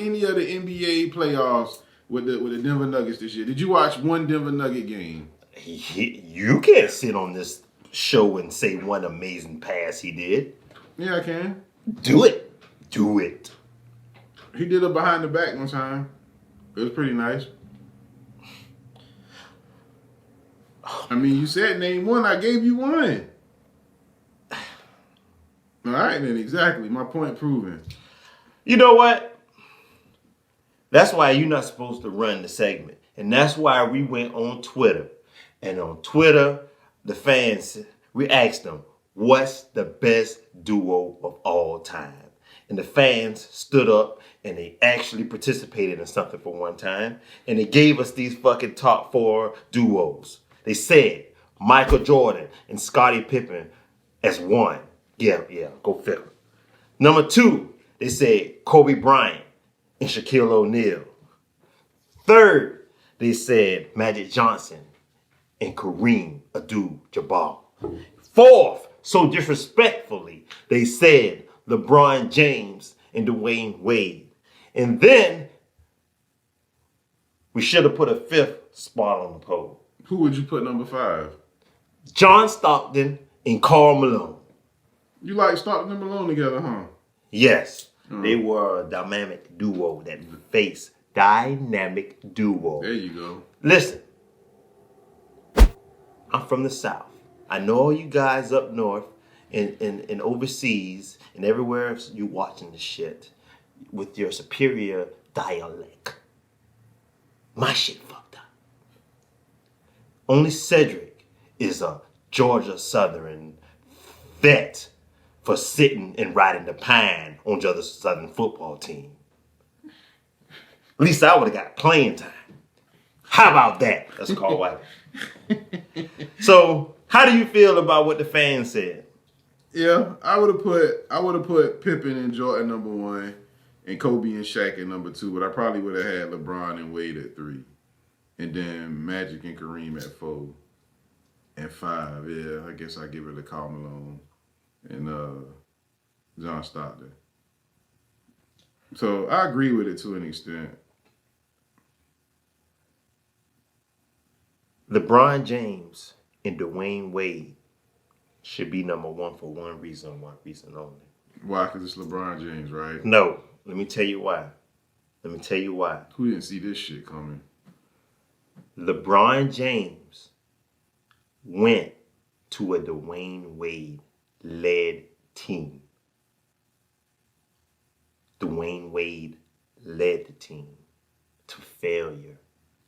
any of the NBA playoffs with the Denver Nuggets this year? Did you watch one Denver Nugget game? You can't sit on this show and say one amazing pass he did. Yeah, I can. Do it. Do it. He did a behind the back one time. It was pretty nice. I mean, you said name one. I gave you one. All right, then, exactly. My point proven. You know what? That's why you're not supposed to run the segment. And that's why we went on Twitter. And on Twitter, the fans, we asked them, what's the best duo of all time? And the fans stood up and they actually participated in something for one time. And they gave us these fucking top 4 duos. They said Michael Jordan and Scottie Pippen as one. Yeah, go figure. Number 2, they said Kobe Bryant and Shaquille O'Neal. 3rd, they said Magic Johnson and Kareem Abdul-Jabbar. 4th, so disrespectfully, they said LeBron James and Dwayne Wade. And then we should have put a 5th spot on the poll. Who would you put number 5? John Stockton and Karl Malone. You like Stockton and Malone together, huh? Yes, they were a dynamic duo that faced dynamic duo. There you go. Listen, I'm from the South. I know all you guys up north and overseas and everywhere else you watching this shit with your superior dialect. My shit fucked up. Only Cedric is a Georgia Southern vet for sitting and riding the pine on the other Southern football team. At least I would have got playing time. How about that? That's called what? So, how do you feel about what the fans said? Yeah, I would have put Pippen and Jordan number 1 and Kobe and Shaq at number 2, but I probably would have had LeBron and Wade at 3. And then Magic and Kareem at 4. And 5, yeah, I guess I give it to Karl Malone and John Stockton. So I agree with it to an extent. LeBron James and Dwayne Wade should be number 1 for one reason only. Why? Because it's LeBron James, right? No, let me tell you why. Who didn't see this shit coming? LeBron James went to a Dwayne Wade-led team. Dwayne Wade led the team to failure,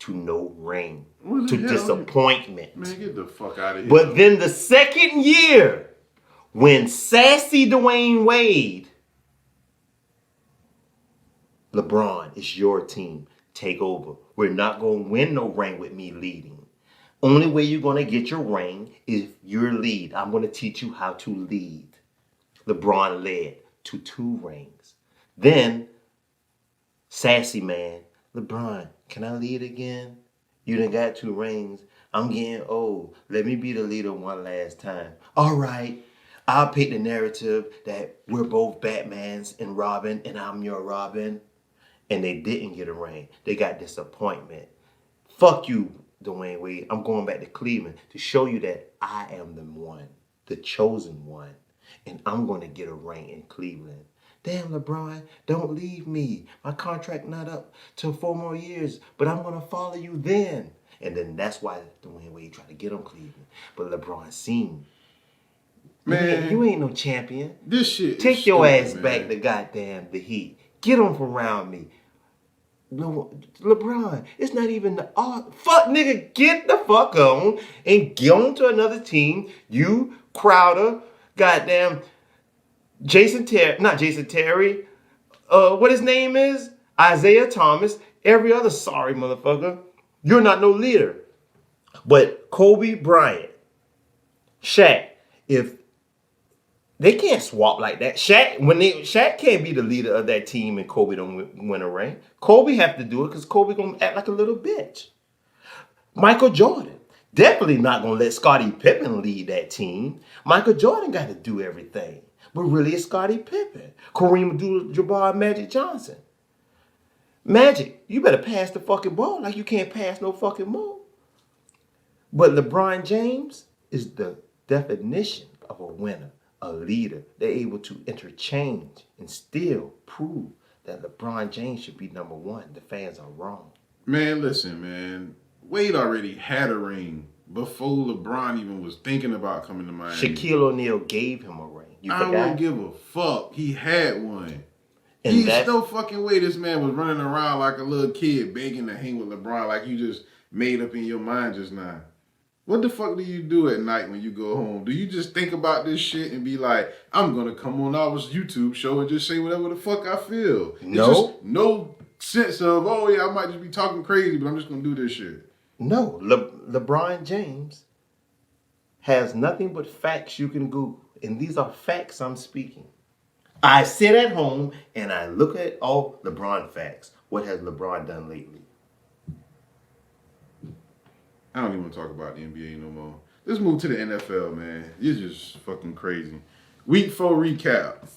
to no ring, to disappointment. Man, get the fuck out of here. But then the second year, when sassy Dwayne Wade, LeBron, it's your team. Take over. We're not going to win no ring with me leading. Only way you're going to get your ring is if you're lead. I'm going to teach you how to lead. LeBron led to 2 rings. Then, sassy man, LeBron, can I lead again? You done got 2 rings. I'm getting old. Let me be the leader one last time. All right. I'll pick the narrative that we're both Batmans and Robin, and I'm your Robin. And they didn't get a ring. They got disappointment. Fuck you, Dwayne Wade. I'm going back to Cleveland to show you that I am the one, the chosen one. And I'm going to get a ring in Cleveland. Damn, LeBron, don't leave me. My contract not up till 4 more years, but I'm going to follow you then. And then that's why Dwayne Wade tried to get on Cleveland. But LeBron seen, man, you ain't no champion. This shit Take your stupid, ass man. back to goddamn the Heat. Get him from around me. LeBron, it's not even the art. Fuck, nigga, get the fuck on and get on to another team. You, Crowder, goddamn not Jason Terry, what his name is? Isaiah Thomas, every other sorry motherfucker. You're not no leader. But Kobe Bryant, Shaq, if they can't swap like that. Shaq can't be the leader of that team and Kobe don't win a ring. Kobe have to do it because Kobe gonna act like a little bitch. Michael Jordan, definitely not gonna let Scottie Pippen lead that team. Michael Jordan got to do everything. But really it's Scottie Pippen, Kareem Abdul-Jabbar, Magic Johnson. Magic, you better pass the fucking ball like you can't pass no fucking ball. But LeBron James is the definition of a winner. A leader. They're able to interchange and still prove that LeBron James should be number 1. The fans are wrong. Man, listen, man. Wade already had a ring before LeBron even was thinking about coming to Miami. Shaquille O'Neal gave him a ring. You I forgot? wouldn't give a fuck. He had one. And There's no fucking way this man was running around like a little kid begging to hang with LeBron like you just made up in your mind just now. What the fuck do you do at night when you go home? Do you just think about this shit and be like, I'm going to come on our YouTube show and just say whatever the fuck I feel? No. It's just no sense of, oh yeah, I might just be talking crazy, but I'm just going to do this shit. No. LeBron James has nothing but facts you can Google. And these are facts I'm speaking. I sit at home and I look at all LeBron facts. What has LeBron done lately? I don't even want to talk about the NBA no more. Let's move to the NFL, man. You're just fucking crazy. Week 4 recap.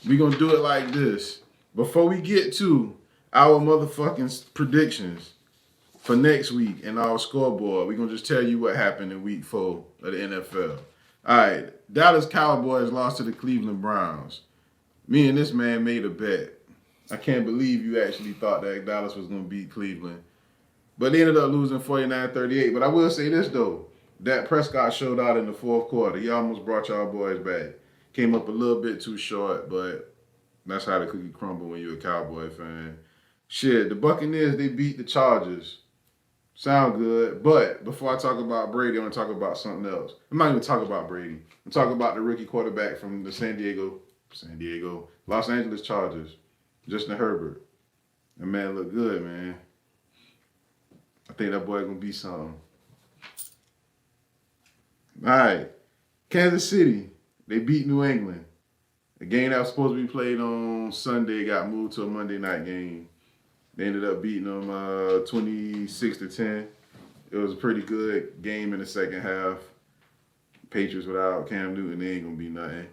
We're going to do it like this. Before we get to our motherfucking predictions for next week and our scoreboard, we're going to just tell you what happened in week 4 of the NFL. All right. Dallas Cowboys lost to the Cleveland Browns. Me and this man made a bet. I can't believe you actually thought that Dallas was going to beat Cleveland. But they ended up losing 49-38. But I will say this, though. Dak Prescott showed out in the fourth quarter. He almost brought y'all boys back. Came up a little bit too short, but that's how the cookie crumble when you're a Cowboy fan. Shit, the Buccaneers, they beat the Chargers. Sound good. But before I talk about Brady, I want to talk about something else. I'm not even talking about Brady. I'm talking about the rookie quarterback from the Los Angeles Chargers, Justin Herbert. That man look good, man. I think that boy gonna be something. All right, Kansas City, they beat New England. The game that was supposed to be played on Sunday got moved to a Monday night game. They ended up beating them 26-10. It was a pretty good game in the second half. Patriots without Cam Newton, they ain't gonna be nothing.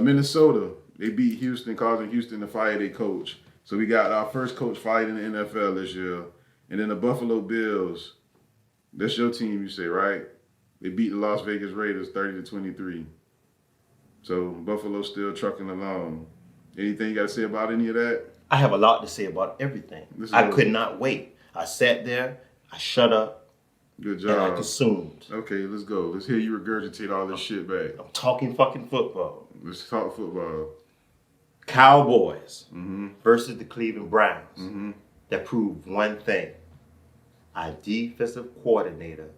Minnesota, they beat Houston, causing Houston to fire their coach. So we got our first coach fired in the NFL this year. And then the Buffalo Bills, that's your team, you say, right? They beat the Las Vegas Raiders 30-23. So Buffalo's still trucking along. Anything you got to say about any of that? I have a lot to say about everything. I could not wait. I sat there, I shut up, good job, and I consumed. Okay, let's go. Let's hear you regurgitate all this shit back. I'm talking fucking football. Let's talk football. Cowboys versus the Cleveland Browns. That proved one thing. Our defensive coordinator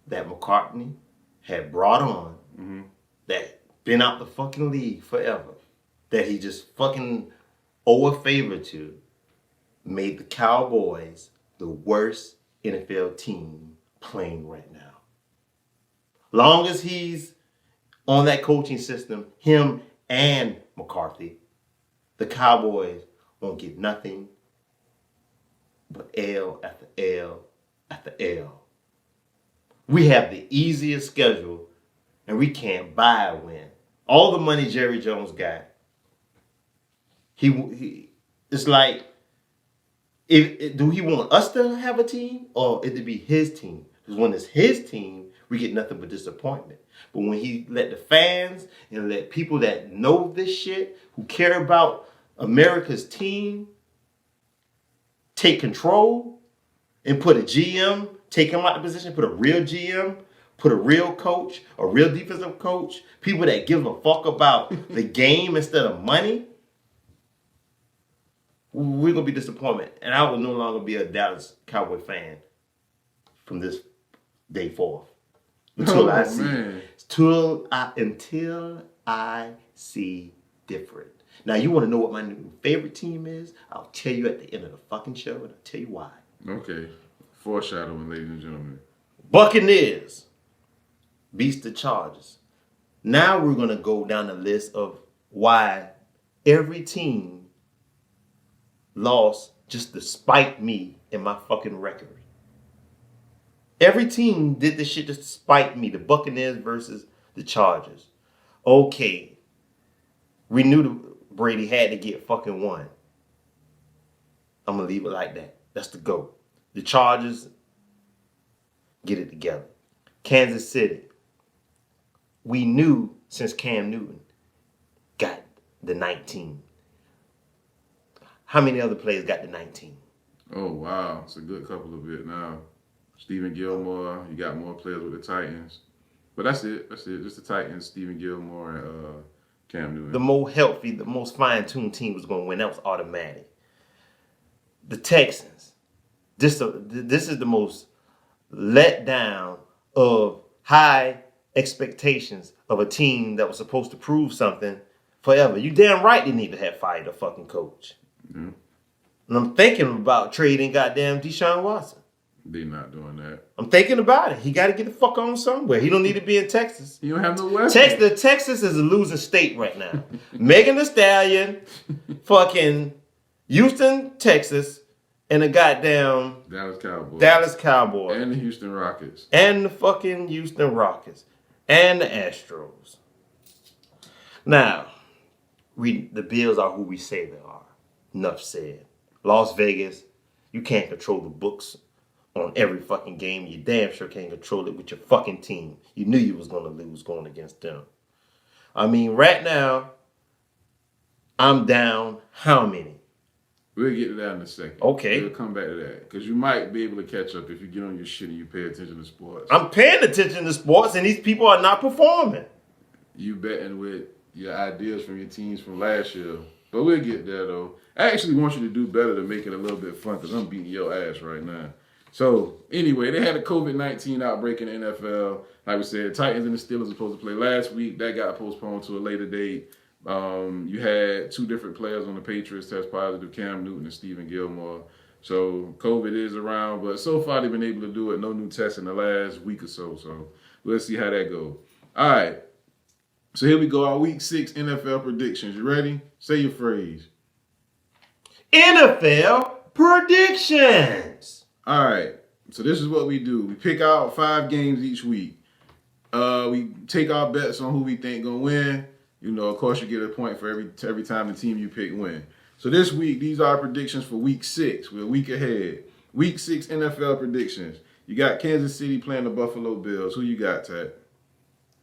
that McCartney had brought on, that been out the fucking league forever, that he just fucking owe a favor to, made the Cowboys the worst NFL team playing right now. Long as he's on that coaching system, him and McCarthy, the Cowboys won't get nothing but L after L after L. We have the easiest schedule, and we can't buy a win. All the money Jerry Jones got, he it's like, do he want us to have a team, or it to be his team? Because when it's his team, we get nothing but disappointment. But when he let the fans and let people that know this shit, who care about America's team, take control and put a GM, take him out of the position, put a real GM, put a real coach, a real defensive coach, people that give a fuck about the game instead of money, we're going to be disappointed. And I will no longer be a Dallas Cowboy fan from this day forth. Until I see different. Now, you want to know what my new favorite team is? I'll tell you at the end of the fucking show, and I'll tell you why. Okay. Foreshadowing, ladies and gentlemen. Buccaneers beats the Chargers. Now we're going to go down the list of why every team lost just to spite me and my fucking record. Every team did this shit just to spite me. The Buccaneers versus the Chargers. Okay. We knew Brady had to get fucking one. I'm going to leave it like that. That's the GOAT. The Chargers, get it together. Kansas City. We knew since Cam Newton got the 19. How many other players got the 19? Oh, wow. It's a good couple of it now. Stephen Gilmore. You got more players with the Titans. But that's it. That's it. Just the Titans, Stephen Gilmore, and Cam Newton. The more healthy, the most fine-tuned team was going to win. That was automatic. The Texans. This is the most let down of high expectations of a team that was supposed to prove something forever. You damn right they need to have fired a fucking coach. Mm-hmm. And I'm thinking about trading goddamn Deshaun Watson. They're not doing that. I'm thinking about it. He got to get the fuck on somewhere. He don't need to be in Texas. You don't have no weapons. Texas is a losing state right now. Megan Thee Stallion, fucking Houston, Texas, and the goddamn Dallas Cowboys. And the Houston Rockets. And the fucking Houston Rockets. And the Astros. Now, the Bills are who we say they are. Enough said. Las Vegas, you can't control the books on every fucking game. You damn sure can't control it with your fucking team. You knew you was going to lose going against them. I mean, right now, I'm down how many? We'll get to that in a second. Okay. We'll come back to that. Because you might be able to catch up if you get on your shit and you pay attention to sports. I'm paying attention to sports, and these people are not performing. You betting with your ideas from your teams from last year. But we'll get there, though. I actually want you to do better to make it a little bit fun because I'm beating your ass right now. So, anyway, they had a COVID-19 outbreak in the NFL. Like we said, Titans and the Steelers were supposed to play last week. That got postponed to a later date. You had two different players on the Patriots test positive, Cam Newton and Stephen Gilmore. So, COVID is around, but so far they've been able to do it. No new tests in the last week or so. So, we'll see how that goes. All right. So, here we go. Our Week 6 NFL predictions. You ready? Say your phrase. NFL predictions. All right, so this is what we do. We pick out 5 games each week. We take our bets on who we think gonna win. You know, of course, you get a point for every time the team you pick win. So this week, these are our predictions for Week 6. We're a week ahead. Week 6 NFL predictions. You got Kansas City playing the Buffalo Bills. Who you got, Tat?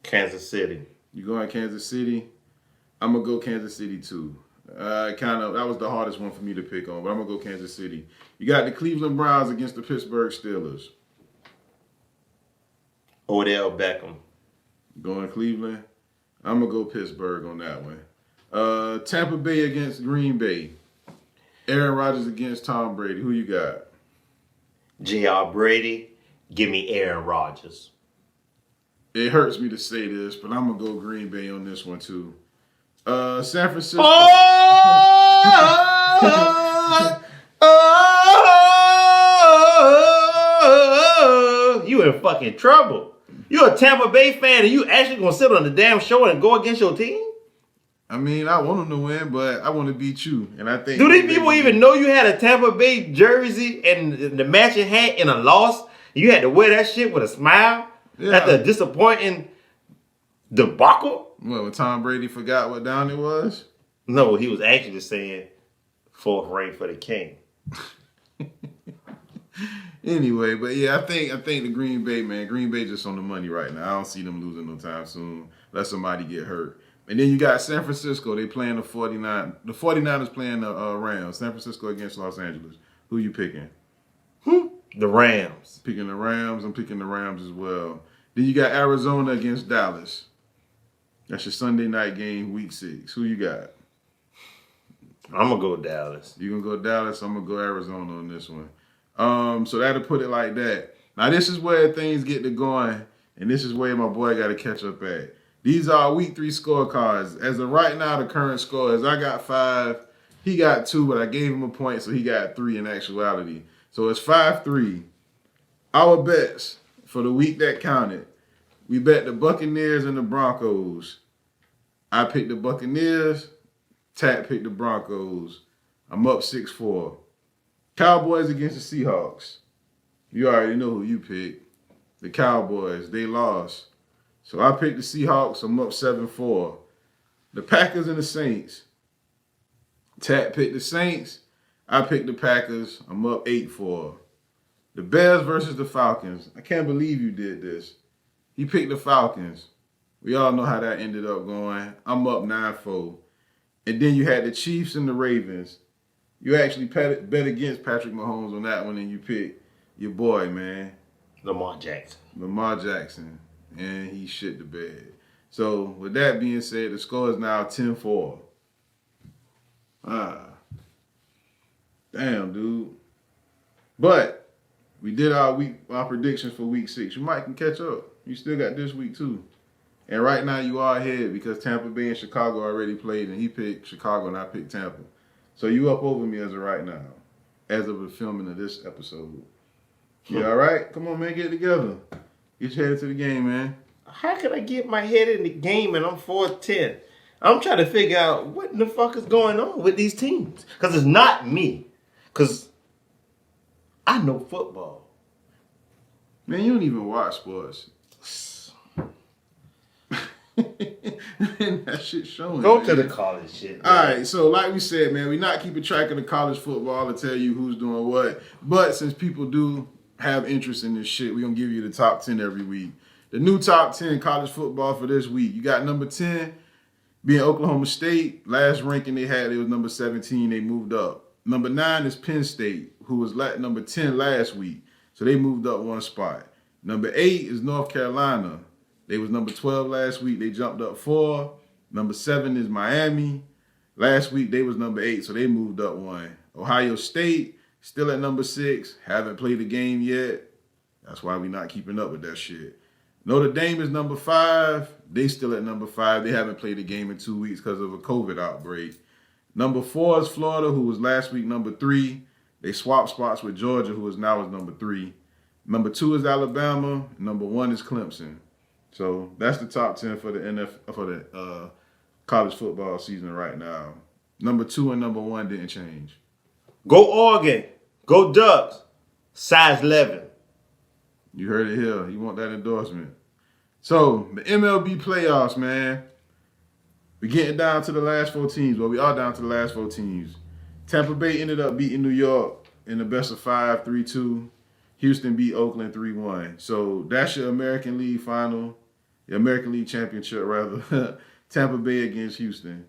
Kansas City. You going Kansas City? I'm gonna go Kansas City too. That was the hardest one for me to pick on, but I'm gonna go Kansas City. You got the Cleveland Browns against the Pittsburgh Steelers. Odell Beckham. Going Cleveland. I'm gonna go Pittsburgh on that one. Tampa Bay against Green Bay. Aaron Rodgers against Tom Brady. Who you got? J.R. Brady. Give me Aaron Rodgers. It hurts me to say this, but I'm gonna go Green Bay on this one too. San Francisco. You in fucking trouble. You're a Tampa Bay fan and you actually gonna sit on the damn show and go against your team? I mean, I want them to win, but I want to beat you. And I think. Do these people even know you had a Tampa Bay jersey and the matching hat in a loss? You had to wear that shit with a smile after a disappointing debacle? What, when Tom Brady forgot what down it was? No, he was actually saying fourth ring for the king. Anyway, but yeah, I think the Green Bay just on the money right now. I don't see them losing no time soon unless somebody get hurt. And then you got San Francisco. They playing the 49. The 49ers playing the Rams. San Francisco against Los Angeles. Who you picking? The Rams. Picking the Rams. I'm picking the Rams as well. Then you got Arizona against Dallas. That's your Sunday night game, Week 6. Who you got? I'm going to go Dallas. You going to go Dallas? I'm going to go Arizona on this one. So that'll put it like that. Now, this is where things get to going, and this is where my boy got to catch up at. These are Week 3 scorecards. As of right now, the current score is I got 5. He got 2, but I gave him a point, so he got 3 in actuality. So it's 5-3. Our bets for the week that counted. We bet the Buccaneers and the Broncos. I picked the Buccaneers. Tat picked the Broncos. I'm up 6-4. Cowboys against the Seahawks. You already know who you picked. The Cowboys. They lost. So I picked the Seahawks. I'm up 7-4. The Packers and the Saints. Tat picked the Saints. I picked the Packers. I'm up 8-4. The Bears versus the Falcons. I can't believe you did this. He picked the Falcons. We all know how that ended up going. I'm up 9-4. And then you had the Chiefs and the Ravens. You actually bet against Patrick Mahomes on that one, and you picked your boy, man. Lamar Jackson. Lamar Jackson. And he shit the bed. So, with that being said, the score is now 10-4. Damn, dude. But we did our predictions for week 6. You might can catch up. You still got this week too. And right now you are ahead because Tampa Bay and Chicago already played, and he picked Chicago and I picked Tampa. So you up over me as of right now, as of the filming of this episode. You all right? Come on, man, get it together. Get your head into the game, man. How can I get my head in the game and I'm 4-10? I'm trying to figure out what in the fuck is going on with these teams. Because it's not me. Because I know football. Man, you don't even watch sports. That shit showing. Go man. to the college shit. All right, so like we said, man, we're not keeping track of the college football to tell you who's doing what. But since people do have interest in this shit, we're going to give you the top 10 every week. The new top 10 college football for this week. You got number 10 being Oklahoma State. Last ranking they had, it was number 17. They moved up. Number 9 is Penn State, who was number 10 last week. So they moved up one spot. Number 8 is North Carolina. They was number 12 last week. They jumped up 4. Number 7 is Miami. Last week they was number 8, so they moved up 1. Ohio State, still at number 6. Haven't played a game yet. That's why we not keeping up with that shit. Notre Dame is number 5. They still at number 5. They haven't played a game in 2 weeks because of a COVID outbreak. Number 4 is Florida, who was last week number 3. They swapped spots with Georgia, who is now number 3. Number 2 is Alabama. Number 1 is Clemson. So that's the top 10 for the college football season right now. Number 2 and number 1 didn't change. Go Oregon. Go Ducks. Size 11. You heard it here. You want that endorsement. So the MLB playoffs, man. We're getting down to the last 4 teams. Well, we are down to the last 4 teams. Tampa Bay ended up beating New York in the best of 5, 3-2. Houston beat Oakland 3-1. So that's your American League final. The American League Championship, rather. Tampa Bay against Houston.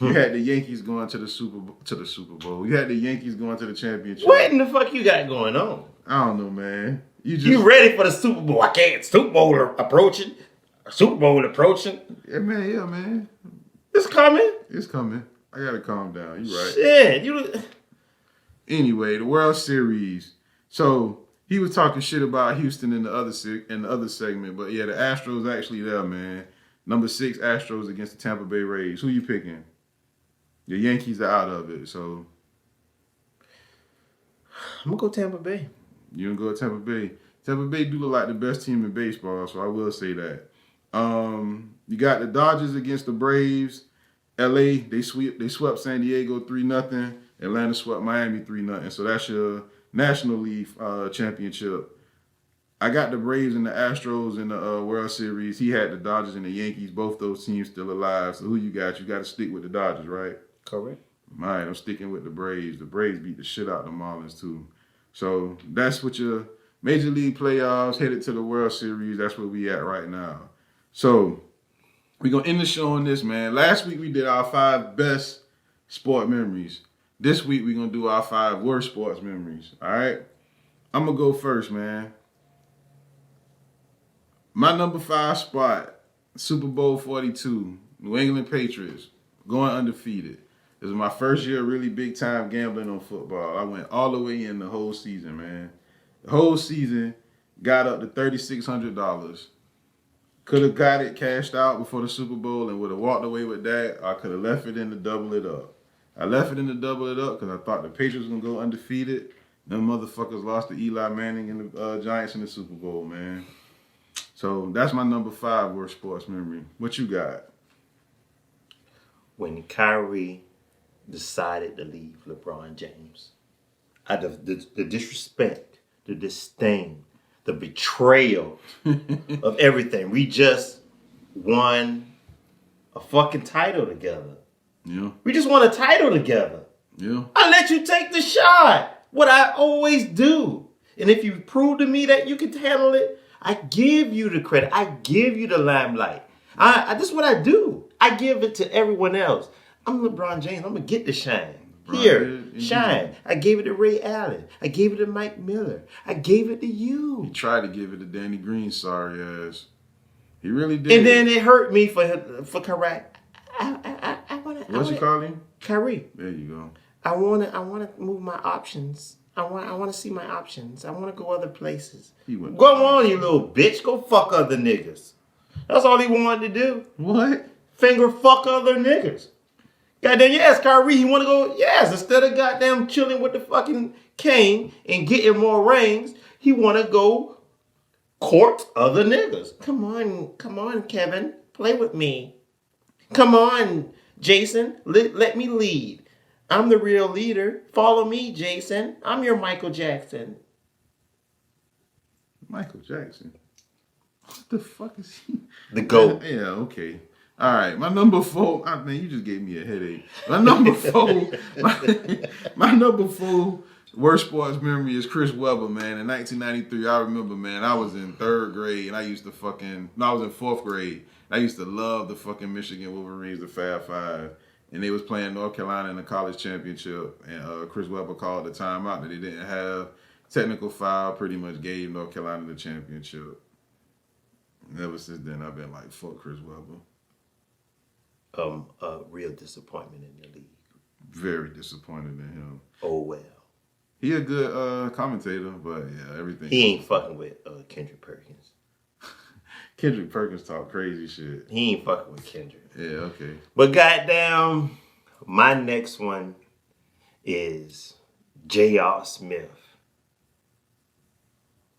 You had the Yankees going to the Super Bowl. You had the Yankees going to the championship. What in the fuck you got going on? I don't know, man. You ready for the Super Bowl? I can't. Super Bowl approaching. Yeah, man. It's coming. It's coming. I gotta calm down. You right. Shit. Anyway, the World Series. So he was talking shit about Houston in the other segment, but yeah, the Astros actually there, man. Number 6 Astros against the Tampa Bay Rays. Who you picking? The Yankees are out of it, so I'm gonna go Tampa Bay. You gonna go Tampa Bay? Tampa Bay do look like the best team in baseball, so I will say that. You got the Dodgers against the Braves. LA, they swept San Diego 3-0. Atlanta swept Miami 3-0. So that's your National League championship. I got the Braves and the Astros in the World Series. He had the Dodgers and the Yankees. Both those teams still alive. So who you got? You got to stick with the Dodgers, right? Correct. All right, I'm sticking with the Braves. The Braves beat the shit out of the Marlins, too. So that's what your Major League playoffs, headed to the World Series. That's where we at right now. So we're going to end the show on this, man. Last week we did our 5 best sport memories. This week we're going to do our 5 worst sports memories, all right? I'm going to go first, man. My number 5 spot, Super Bowl 42, New England Patriots, going undefeated. This was my first year really big time gambling on football. I went all the way in the whole season, man. The whole season got up to $3,600. Could have got it cashed out before the Super Bowl and would have walked away with that. I could have left it in to double it up. I left it in to double it up because I thought the Patriots were going to go undefeated. Them motherfuckers lost to Eli Manning and the Giants in the Super Bowl, man. So that's my number 5 worst sports memory. What you got? When Kyrie decided to leave LeBron James. The disrespect, the disdain, the betrayal of everything. We just won a fucking title together. Yeah. We just won a title together. Yeah. I let you take the shot. What I always do. And if you prove to me that you can handle it, I give you the credit. I give you the limelight. This is what I do. I give it to everyone else. I'm LeBron James. I'm going to get the shine. Here, shine. I gave it to Ray Allen. I gave it to Mike Miller. I gave it to you. He tried to give it to Danny Green, sorry ass. He really did. And then it hurt me for Kyrie. What's you call him? Kyrie. There you go. I wanna move my options. I wanna see my options. I wanna go other places. Go on, you little bitch. Go fuck other niggas. That's all he wanted to do. What? Finger fuck other niggas. Goddamn, yes, Kyrie, he want to go, yes, instead of goddamn chilling with the fucking king and getting more rings, he want to go court other niggas. Come on, Kevin, play with me. Come on, Jason, let me lead. I'm the real leader. Follow me, Jason. I'm your Michael Jackson. Michael Jackson? What the fuck is he? The GOAT. Yeah, okay. All right, my number 4. Man, you just gave me a headache. My number 4. my number 4 worst sports memory is Chris Webber, man. In 1993, I remember, man, I was in 3rd grade and I was in 4th grade. I used to love the fucking Michigan Wolverines, the Fab Five. And they was playing North Carolina in the college championship. And Chris Webber called the timeout that they didn't have. Technical foul pretty much gave North Carolina the championship. And ever since then, I've been like, fuck Chris Webber. A real disappointment in the league. Very disappointed in him. Oh, well. He a good commentator, but yeah, everything. He ain't fucking with Kendrick Perkins. Kendrick Perkins talk crazy shit. He ain't fucking with Kendrick. Yeah, okay. But goddamn, my next one is J.R. Smith.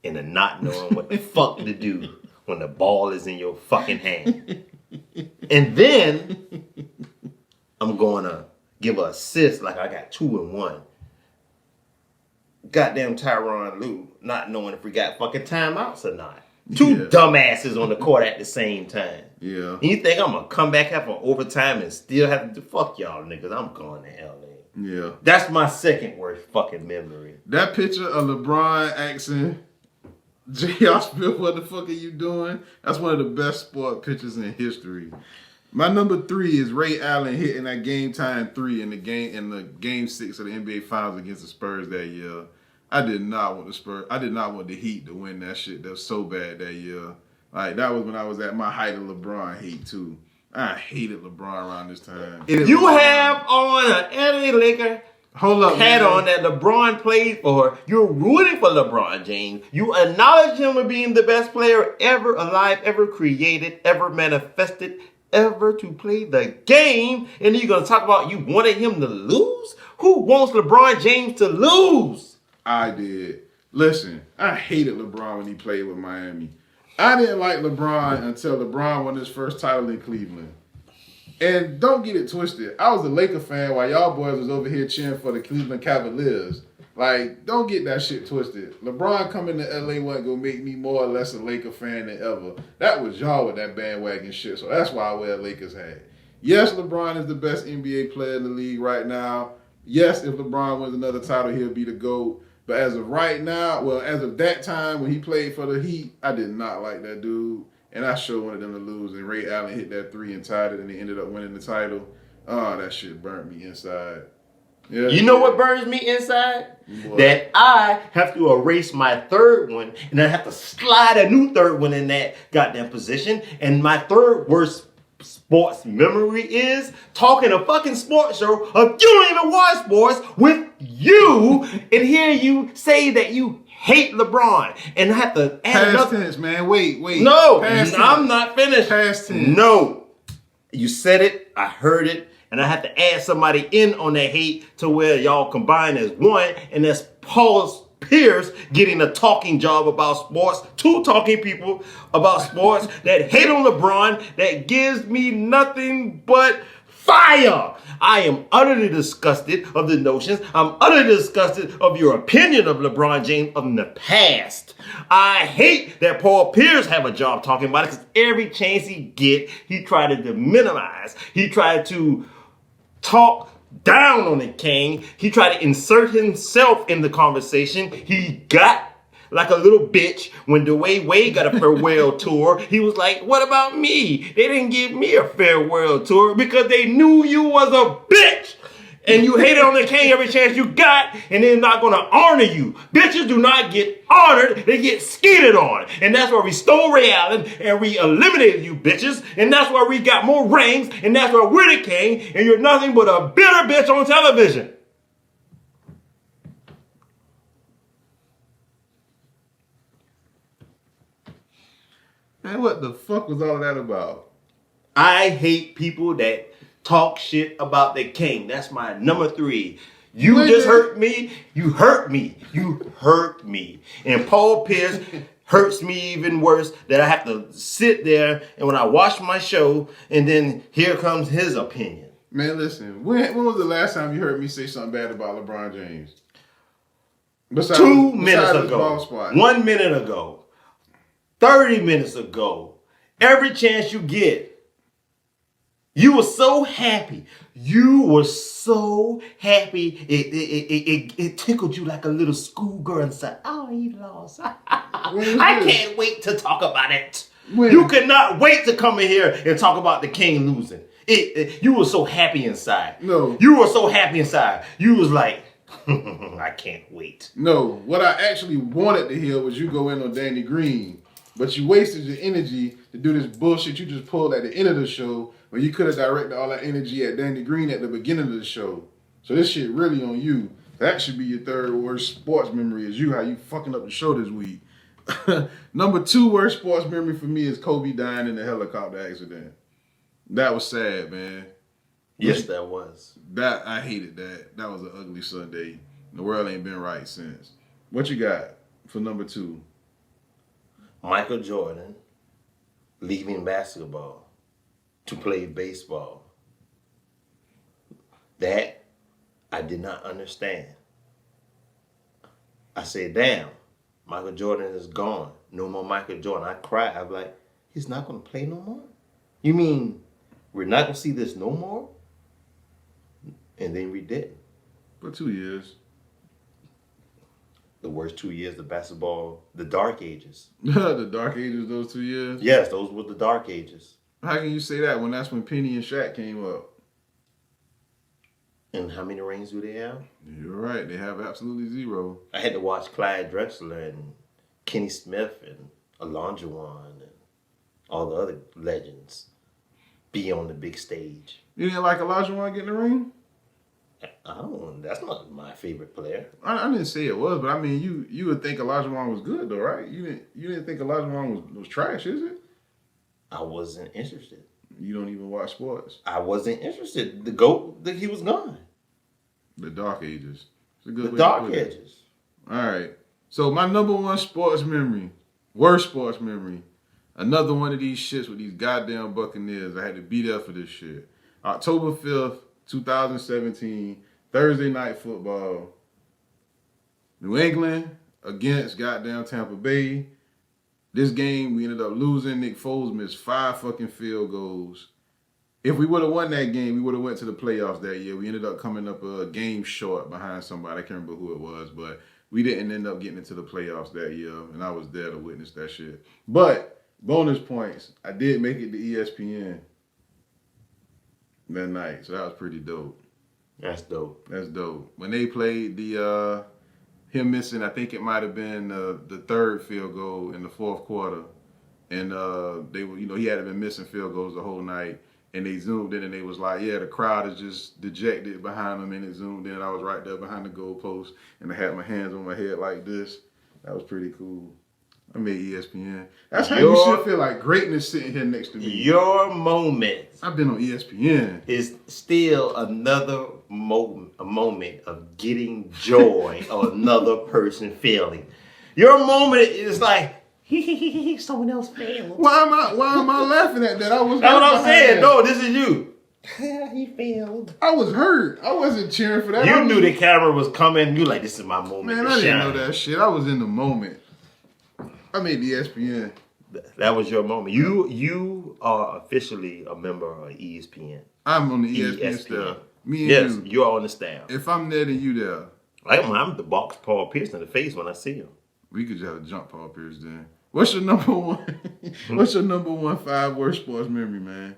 And a not knowing what the fuck to do when the ball is in your fucking hand. And then I'm going to give an assist like I got 2 and 1. Goddamn Tyronn Lue, not knowing if we got fucking timeouts or not. 2 dumbasses on the court at the same time. Yeah. And you think I'm going to come back after overtime and still have to do, fuck y'all niggas, I'm going to LA. Yeah. That's my second worst fucking memory. That picture of LeBron asking J.R. Smith, what the fuck are you doing? That's one of the best sport pictures in history. My number 3 is Ray Allen hitting that game time 3 in the game 6 of the NBA Finals against the Spurs that year. I did not want the Heat to win that shit. That was so bad that year. Like, that was when I was at my height of LeBron hate too. I hated LeBron around this time. You have on an LA Laker hat on that LeBron played for. You're rooting for LeBron James. You acknowledge him as being the best player ever alive, ever created, ever manifested, ever to play the game. And then you're going to talk about you wanted him to lose? Who wants LeBron James to lose? I did. Listen, I hated LeBron when he played with Miami. I didn't like LeBron until LeBron won his first title in Cleveland. And don't get it twisted. I was a Laker fan while y'all boys was over here cheering for the Cleveland Cavaliers. Like, don't get that shit twisted. LeBron coming to LA wasn't going to make me more or less a Laker fan than ever. That was y'all with that bandwagon shit. So that's why I wear a Lakers hat. Yes, LeBron is the best NBA player in the league right now. Yes, if LeBron wins another title, he'll be the GOAT. But as of right now, well, as of that time when he played for the Heat, I did not like that dude. And I sure wanted them to lose. And Ray Allen hit that 3 and tied it, and they ended up winning the title. Oh, that shit burnt me inside. Yeah, you know what burns me inside? What? That I have to erase my 3rd one, and I have to slide a new 3rd one in that goddamn position. And my 3rd worst sports memory is talking a fucking sports show of you don't even watch sports with you and hear you say that you hate LeBron and I have to add past tense, man. Wait. No, past I'm not finished. Past tense. No. You said it, I heard it, and I have to add somebody in on that hate to where y'all combine as one, and that's Paul Pierce getting a talking job about sports, 2 talking people about sports that hate on LeBron, that gives me nothing but fire. I am utterly disgusted of the notions. I'm utterly disgusted of your opinion of LeBron James in the past. I hate that Paul Pierce have a job talking about it because every chance he get, he tried to minimize. He tried to talk down on the king. He tried to insert himself in the conversation. He got like a little bitch when Dwayne Wade got a farewell tour. He was like, what about me? They didn't give me a farewell tour because they knew you was a bitch. And you hated on the king every chance you got, and they're not going to honor you. Bitches do not get honored, they get skeeted on. And that's why we stole Ray Allen, and we eliminated you bitches. And that's why we got more rings, and that's why we're the king, and you're nothing but a bitter bitch on television. Man, what the fuck was all of that about? I hate people that talk shit about the king. That's my number 3. You just hurt me. You hurt me. You hurt me. And Paul Pierce hurts me even worse that I have to sit there and when I watch my show and then here comes his opinion. Man, listen. When was the last time you heard me say something bad about LeBron James? Besides, 2 minutes his ago. ball spot. 1 minute ago. 30 minutes ago. Every chance you get. You were so happy. You were so happy. It tickled you like a little schoolgirl inside. Oh, he lost. I can't wait to talk about it. When? You could not wait to come in here and talk about the king losing. You were so happy inside. No. You were so happy inside. You was like, I can't wait. No. What I actually wanted to hear was you go in on Danny Green. But you wasted your energy to do this bullshit you just pulled at the end of the show when you could have directed all that energy at Danny Green at the beginning of the show. So this shit really on you. That should be your 3rd worst sports memory is you, how you fucking up the show this week. Number 2 worst sports memory for me is Kobe dying in the helicopter accident. That was sad, man. Yes, that was. That I hated that. That was an ugly Sunday. The world ain't been right since. What you got for number 2? Michael Jordan leaving basketball to play baseball. That I did not understand. I said, damn, Michael Jordan is gone. No more Michael Jordan. I cried. I'm like, he's not going to play no more? You mean we're not going to see this no more? And then we did. For 2 years. The worst 2 years of basketball, the dark ages. The dark ages, those 2 years? Yes, those were the dark ages. How can you say that when that's when Penny and Shaq came up? And how many rings do they have? You're right. They have absolutely 0. I had to watch Clyde Drexler and Kenny Smith and Olajuwon and all the other legends be on the big stage. You didn't like Olajuwon getting the ring? That's not my favorite player. I didn't say it was, but I mean, you would think Olajuwon was good though, right? You didn't think Olajuwon was trash, is it? I wasn't interested. You don't even watch sports. I wasn't interested. The GOAT, he was gone. The dark ages. It's a good way The to dark put it. ages. All right. So my number 1 sports memory, worst sports memory, another one of these shits with these goddamn Buccaneers. I had to be there for this shit. October 5th, 2017, Thursday night football. New England against goddamn Tampa Bay. This game, we ended up losing. Nick Foles missed 5 fucking field goals. If we would have won that game, we would have went to the playoffs that year. We ended up coming up a game short behind somebody. I can't remember who it was, but we didn't end up getting into the playoffs that year, and I was there to witness that shit. But, bonus points, I did make it to ESPN that night, so that was pretty dope. That's dope. That's dope. When they played him missing, I think it might have been the 3rd field goal in the 4th quarter, and they were, he had been missing field goals the whole night, and they zoomed in and they was like, yeah, the crowd is just dejected behind them, and it zoomed in. I was right there behind the goalpost, and I had my hands on my head like this. That was pretty cool. I made ESPN. That's how you should feel like greatness sitting here next to me. Your moment. I've been on ESPN. Is still another moment of getting joy of another person failing. Your moment is like, someone else failed. Why am I laughing at that? That's what I'm saying. No, this is you. He failed. I was hurt. I wasn't cheering for that. You knew the camera was coming. You like, this is my moment. Man, I didn't know that shit. I was in the moment. I made ESPN. That was your moment. You are officially a member of ESPN. I'm on the ESPN staff. Me and you. You're on the staff. If I'm there, then you there. I'm the box Paul Pierce in the face when I see him. We could just have a jump Paul Pierce then. What's your number 1? What's your number 1 5 worst sports memory, man?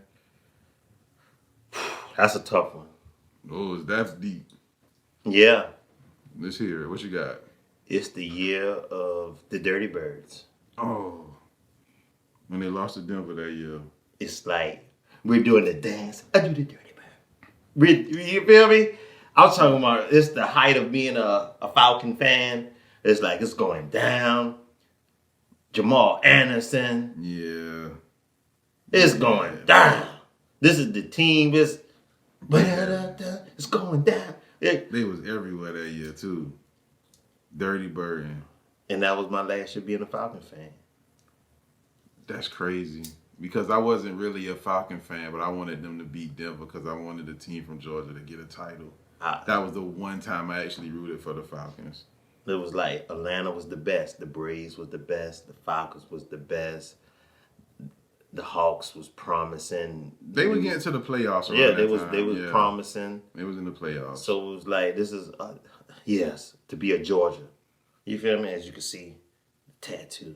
That's a tough one. Oh, that's deep. Yeah. Let's hear it. What you got? It's the year of the Dirty Birds. Oh, when they lost to Denver that year. It's like we're doing the dance. I do the Dirty Bird. You feel me? I'm talking about it's the height of being a Falcon fan. It's like it's going down. Jamal Anderson. Yeah. It's going down. This is the team. It's going down. They was everywhere that year too. Dirty Bird. And that was my last year being a Falcon fan. That's crazy. Because I wasn't really a Falcon fan, but I wanted them to beat Denver because I wanted the team from Georgia to get a title. That was the one time I actually rooted for the Falcons. It was like Atlanta was the best. The Braves was the best. The Falcons was the best. The Hawks was promising. They were getting to the playoffs. Yeah, they was promising. They was in the playoffs. So it was like this is yes to be a Georgia. You feel me? As you can see, the tattoo.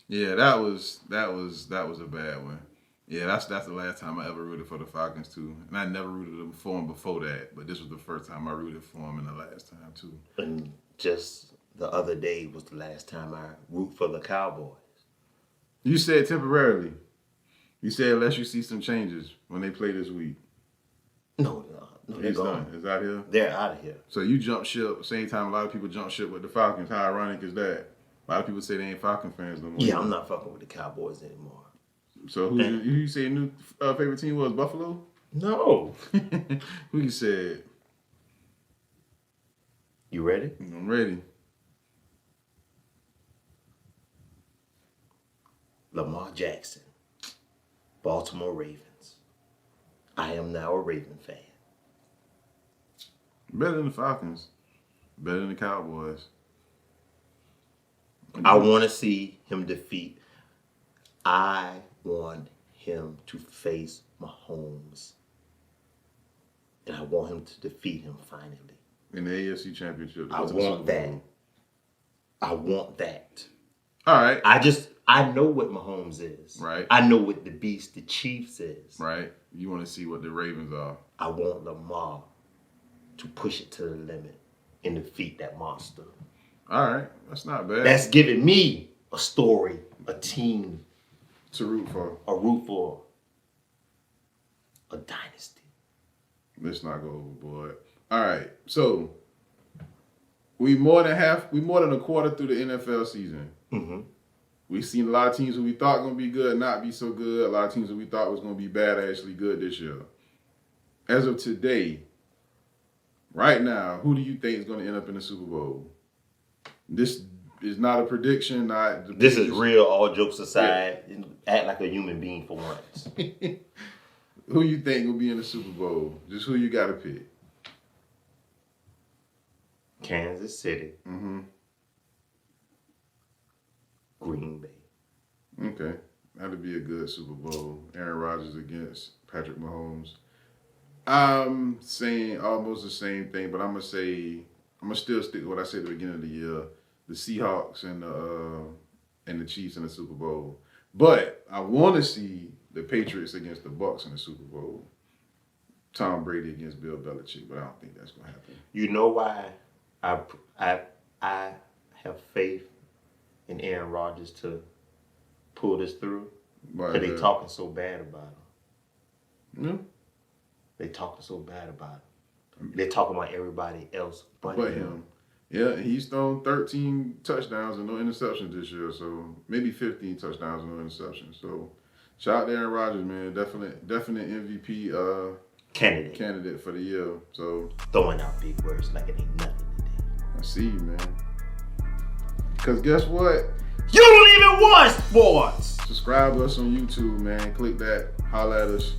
Yeah, that was a bad one. Yeah, that's the last time I ever rooted for the Falcons too, and I never rooted for them before that. But this was the first time I rooted for them, and the last time too. And just the other day was the last time I root for the Cowboys. You said temporarily. You said unless you see some changes when they play this week. No, they're gone. It's out here. They're out of here. So you jump ship. Same time a lot of people jump ship with the Falcons. How ironic is that? A lot of people say they ain't Falcon fans no more. Yeah, I'm not fucking with the Cowboys anymore. So who you say your new favorite team was? Buffalo? No. Who you said? You ready? I'm ready. Lamar Jackson, Baltimore Ravens. I am now a Raven fan. Better than the Falcons. Better than the Cowboys. I want to see him defeat. I want him to face Mahomes. And I want him to defeat him finally. In the AFC Championship. I want that. I want that. All right. I know what Mahomes is. Right. I know what the beast, the Chiefs is. Right. You want to see what the Ravens are. I want Lamar to push it to the limit and defeat that monster. All right. That's not bad. That's giving me a story, a team. To root for. A root for. A dynasty. Let's not go overboard. All right. So, we more than a quarter through the NFL season. Mm-hmm. We've seen a lot of teams who we thought going to be good not be so good. A lot of teams who we thought was going to be bad actually good this year. As of today, right now, who do you think is going to end up in the Super Bowl? This is not a prediction. This is real, all jokes aside. Yeah. Act like a human being for once. Who you think will be in the Super Bowl? Just who you got to pick. Kansas City. Mm-hmm. Green Bay. Okay. That'd be a good Super Bowl. Aaron Rodgers against Patrick Mahomes. I'm saying almost the same thing, but I'm going to still stick to what I said at the beginning of the year. The Seahawks and the Chiefs in the Super Bowl. But I want to see the Patriots against the Bucs in the Super Bowl. Tom Brady against Bill Belichick, but I don't think that's going to happen. You know why I have faith in Aaron Rodgers to pull this through? Because they talking so bad about him. Yeah. They talking so bad about him. They're talking about everybody else but him. Yeah, he's thrown 13 touchdowns and no interceptions this year, so maybe 15 touchdowns and no interceptions. So, shout out to Aaron Rodgers, man. Definite MVP candidate for the year. So throwing out big words like it ain't nothing today. I see you, man. Because guess what? You don't even watch sports! Subscribe to us on YouTube, man. Click that. Holla at us.